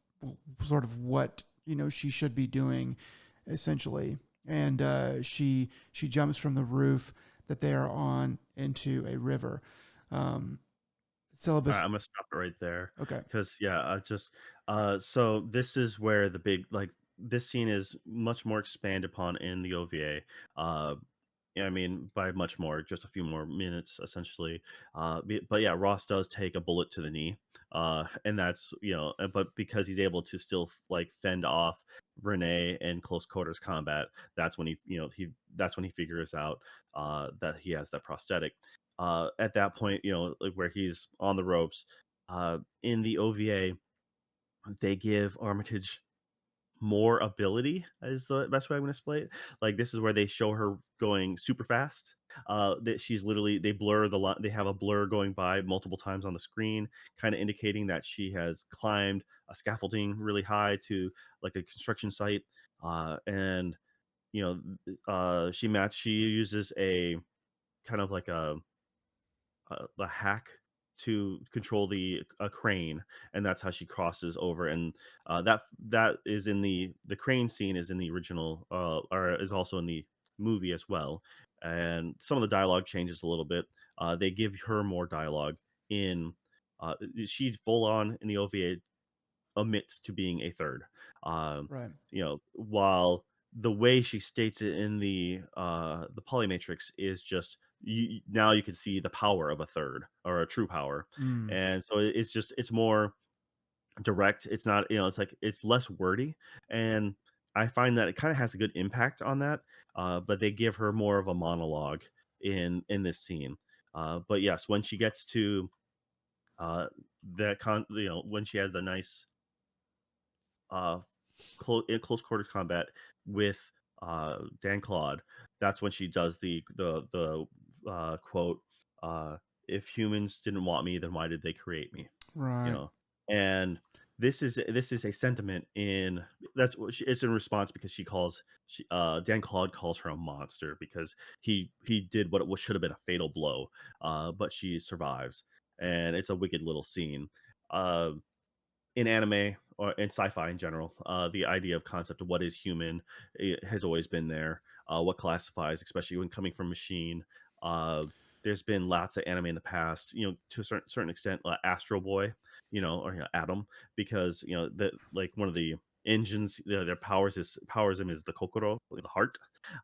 sort of what she should be doing, essentially. And she jumps from the roof that they are on into a river. Um, All right, Syllabus. I'm gonna stop it right there Okay. because yeah, I just so this is where the big, like, this scene is much more expanded upon in the OVA. Yeah, I mean, by much more, just a few more minutes, essentially. But yeah, Ross does take a bullet to the knee, and that's but because he's able to still like fend off Renee in close quarters combat, that's when that's when he figures out that he has that prosthetic. At that point, like where he's on the ropes, in the OVA, they give Armitage more ability is the best way I'm gonna display it. Like, this is where they show her going super fast. That she's literally they blur the line. They have a blur going by multiple times on the screen, kind of indicating that she has climbed a scaffolding really high to like a construction site. And you know, she uses a kind of like a hack to control the a crane, and that's how she crosses over. And that is in the crane scene is in the original, or is also in the movie as well. And some of the dialogue changes a little bit. They give her more dialogue in. She's full on in the OVA omits to being a third. Um, Right. while the way she states it in the polymatrix is just now you can see the power of a third or a true power. Mm. And so it's just it's more direct. It's not, it's like it's less wordy. And I find that it kind of has a good impact on that. But they give her more of a monologue in this scene. But yes, when she gets to when she has the nice uh in close quarter combat with Dan Claude, that's when she does the quote, uh, "If humans didn't want me, then why did they create me?" You Right. know, and this is a sentiment in it's in response because Dan Claude calls her a monster because he did what should have been a fatal blow, but she survives, and it's a wicked little scene. Uh, in anime or in sci-fi in general, the idea of concept of what is human has always been there. What classifies, especially when coming from machine. Uh, there's been lots of anime in the past, to a certain extent, Astro Boy, or Atom, because the like one of the engines, their powers him is the kokoro, like the heart.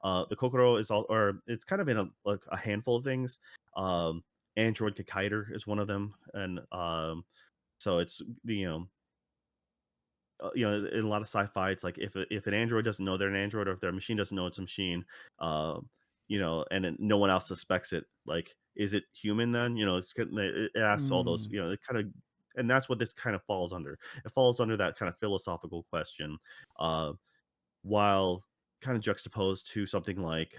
The kokoro is all, or it's kind of in a handful of things. Um, Android Kikaider is one of them, and so it's in a lot of sci-fi, it's like if an android doesn't know they're an android, or if their machine doesn't know it's a machine, and then no one else suspects it. Like, is it human then? It asks all those. Mm. It kind of, and that's what this kind of falls under. It falls under that kind of philosophical question, uh, while kind of juxtaposed to something like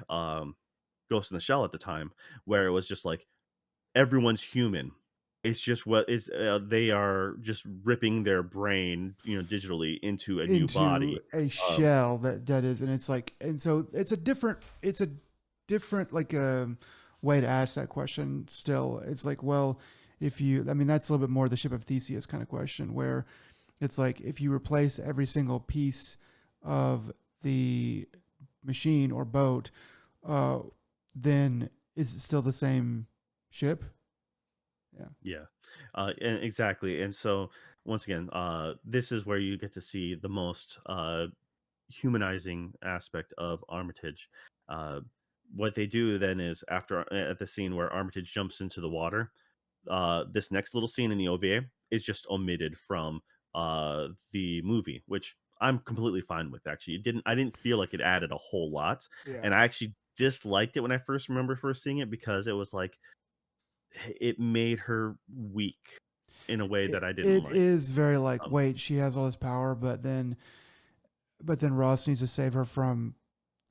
Ghost in the Shell at the time, where it was just like everyone's human. It's just what is they are just ripping their brain, digitally into a new Into body. a Um, shell that is, and it's like, and so it's a different like way to ask that question. Still, it's like, well, if you, I mean, that's a little bit more the ship of Theseus kind of question, where it's like if you replace every single piece of the machine or boat, uh, then is it still the same ship? Yeah. yeah, and exactly. And so once again, this is where you get to see the most humanizing aspect of Armitage. Uh, what they do then is after at the scene where Armitage jumps into the water, this next little scene in the OVA is just omitted from the movie, which I'm completely fine with. Actually, I didn't feel like it added a whole lot, Yeah. and I actually disliked it when I first seeing it because it was like it made her weak in a way that I didn't It like. is very like, Um, wait, she has all this power, but then Ross needs to save her from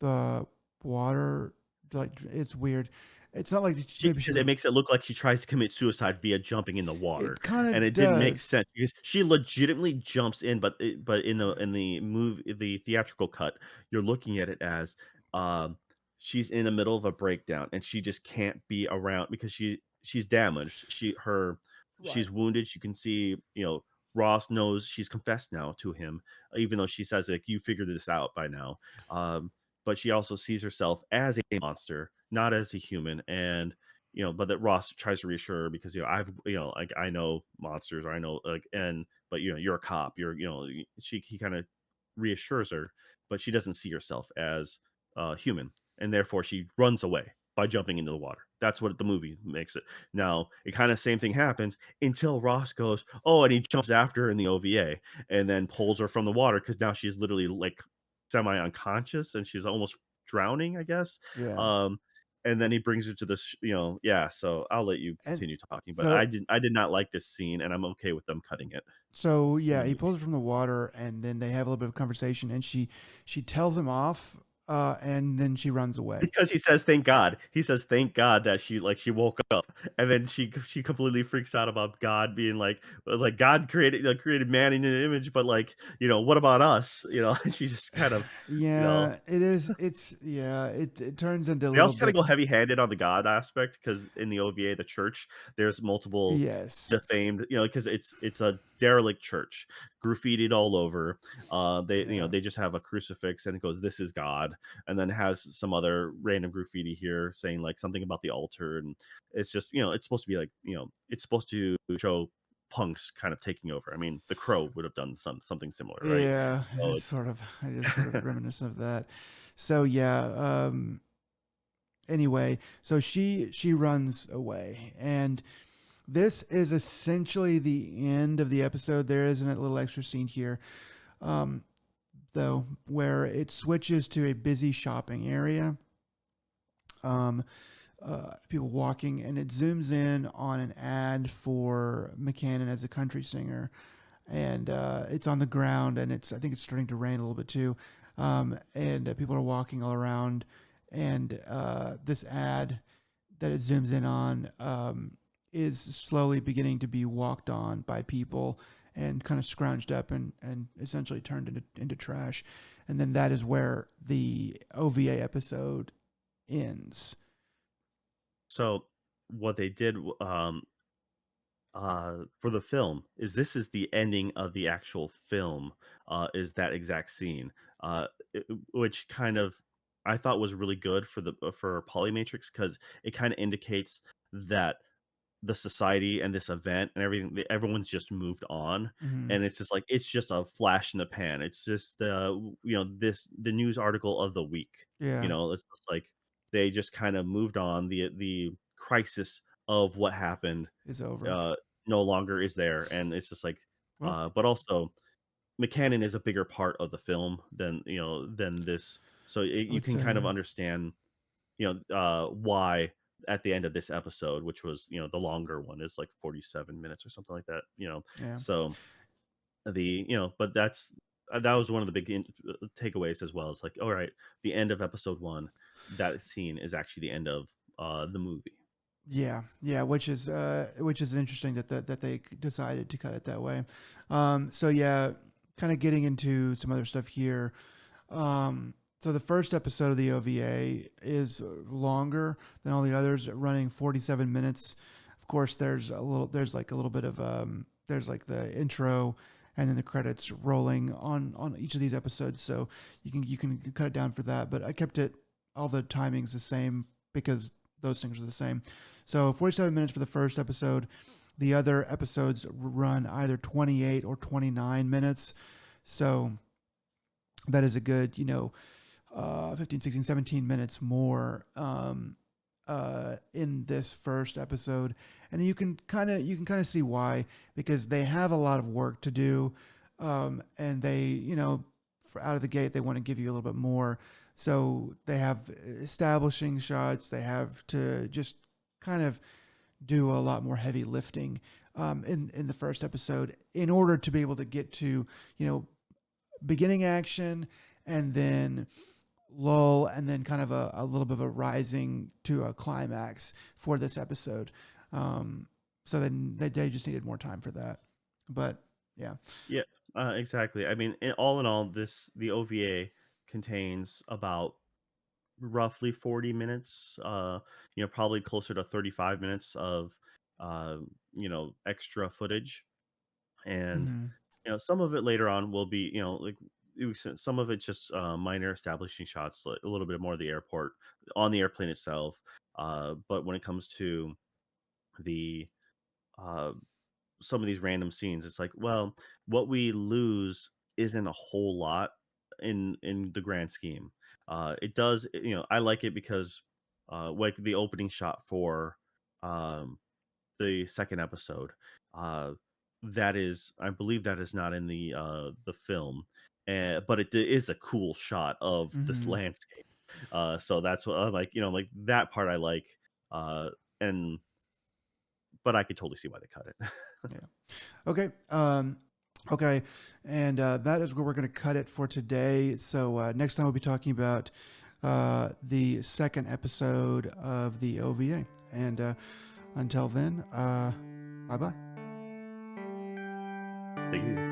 the water. Like, it's weird. It's not like maybe Because she's. it makes it look like she tries to commit suicide via jumping in the water, It kind and of it didn't make does. sense because she legitimately jumps in, but the theatrical cut, you're looking at it as, um, she's in the middle of a breakdown, and she just can't be around because she's damaged. Right. She's wounded. You can see, Ross knows she's confessed now to him, even though she says, like, "You figured this out by now." But she also sees herself as a monster, not as a human. And but that Ross tries to reassure her because I've like I know monsters, or I know, like, and but you're a cop, he kind of reassures her, but she doesn't see herself as human, and therefore she runs away by jumping into the water. That's what the movie makes it. Now it kind of same thing happens until Ross goes, oh, and he jumps after her in the OVA and then pulls her from the water because now she's literally like semi unconscious and she's almost drowning, I guess. Yeah. Um, and then he brings her to the yeah, so I'll let you And continue talking, but so I did not like this scene, and I'm okay with them cutting it so in yeah, the he movie. pulls her from the water, and then they have a little bit of conversation, and she tells him off, and then she runs away. Because he says, "Thank God." He says, "Thank God that she woke up," and then she completely freaks out about God being like, "God created man in His image, but, like, what about us?" And she just kind of, you know Yeah, it is. It's yeah. It turns into a They little also kinda bit. go heavy-handed on the God aspect because in the OVA, the church, there's multiple Yes. defamed, because it's a derelict church, graffitied all over. Yeah. They just have a crucifix and it goes, "This is God," and then has some other random graffiti here saying, like, something about the altar, and it's just, it's supposed to be like, it's supposed to show punks kind of taking over. I mean, The Crow would have done something similar, right? Yeah, So it's it's sort of it is sort of reminiscent of that. So yeah, anyway, so she runs away, and this is essentially the end of the episode. There isn't a little extra scene here, um, though, where it switches to a busy shopping area. Um, People walking, and it zooms in on an ad for McCannon as a country singer, and it's on the ground, and I think it's starting to rain a little bit too, and people are walking all around, and this ad that it zooms in on is slowly beginning to be walked on by people and kind of scrounged up and essentially turned into trash, and then that is where the OVA episode ends. so what they did, for the film is this is the ending of the actual film, is that exact scene, which kind of I thought was really good for the for Polymatrix because it kind of indicates that the society and this event and everything, everyone's just moved on, Mm-hmm. and it's just like it's just a flash in the pan. It's just this the news article of the week. Yeah, It's just like they just kind of moved on. The crisis of what happened is over. uh, no longer is there, and it's just like, Well, but also McCannon is a bigger part of the film than this, so I you would can kind of say, understand, why at the end of this episode, which was the longer one is like 47 minutes or something like that. yeah. So but that was one of the big takeaways as well. It's like, all right, the end of episode one, that scene is actually the end of the movie. Yeah, yeah, which is interesting that they decided to cut it that way. So yeah, kind of getting into some other stuff here. So the first episode of the OVA is longer than all the others, running 47 minutes. Of course, there's like a little bit of there's like the intro and then the credits rolling on each of these episodes. So you can cut it down for that. But I kept it all the timings the same because those things are the same. So 47 minutes for the first episode. The other episodes run either 28 or 29 minutes. So that is a good, 15, 16, 17 minutes more in this first episode. And you can kind of see why, because they have a lot of work to do. And they, for out of the gate, they want to give you a little bit more. So they have establishing shots. They have to just kind of do a lot more heavy lifting in the first episode in order to be able to get to beginning action and then lull and then kind of a little bit of a rising to a climax for this episode. So then they just needed more time for that. But yeah. Yeah, exactly. I mean, all in all, the OVA contains about roughly 40 minutes, probably closer to 35 minutes of extra footage. And Hmm. some of it later on will be, like some of it's just minor establishing shots, like a little bit more of the airport on the airplane itself. But when it comes to the uh some of these random scenes, it's like, well, what we lose isn't a whole lot in the grand scheme. It does, I like it because like the opening shot for um the second episode, uh that is, I believe, that is not in the film, but it is a cool shot of this Hmm. landscape. So that's what I'm like, like that part I like, uh, and but I could totally see why they cut it. Yeah. Okay. Okay. And that is where we're going to cut it for today. So next time we'll be talking about the second episode of the OVA. And until then, bye bye. Take it easy.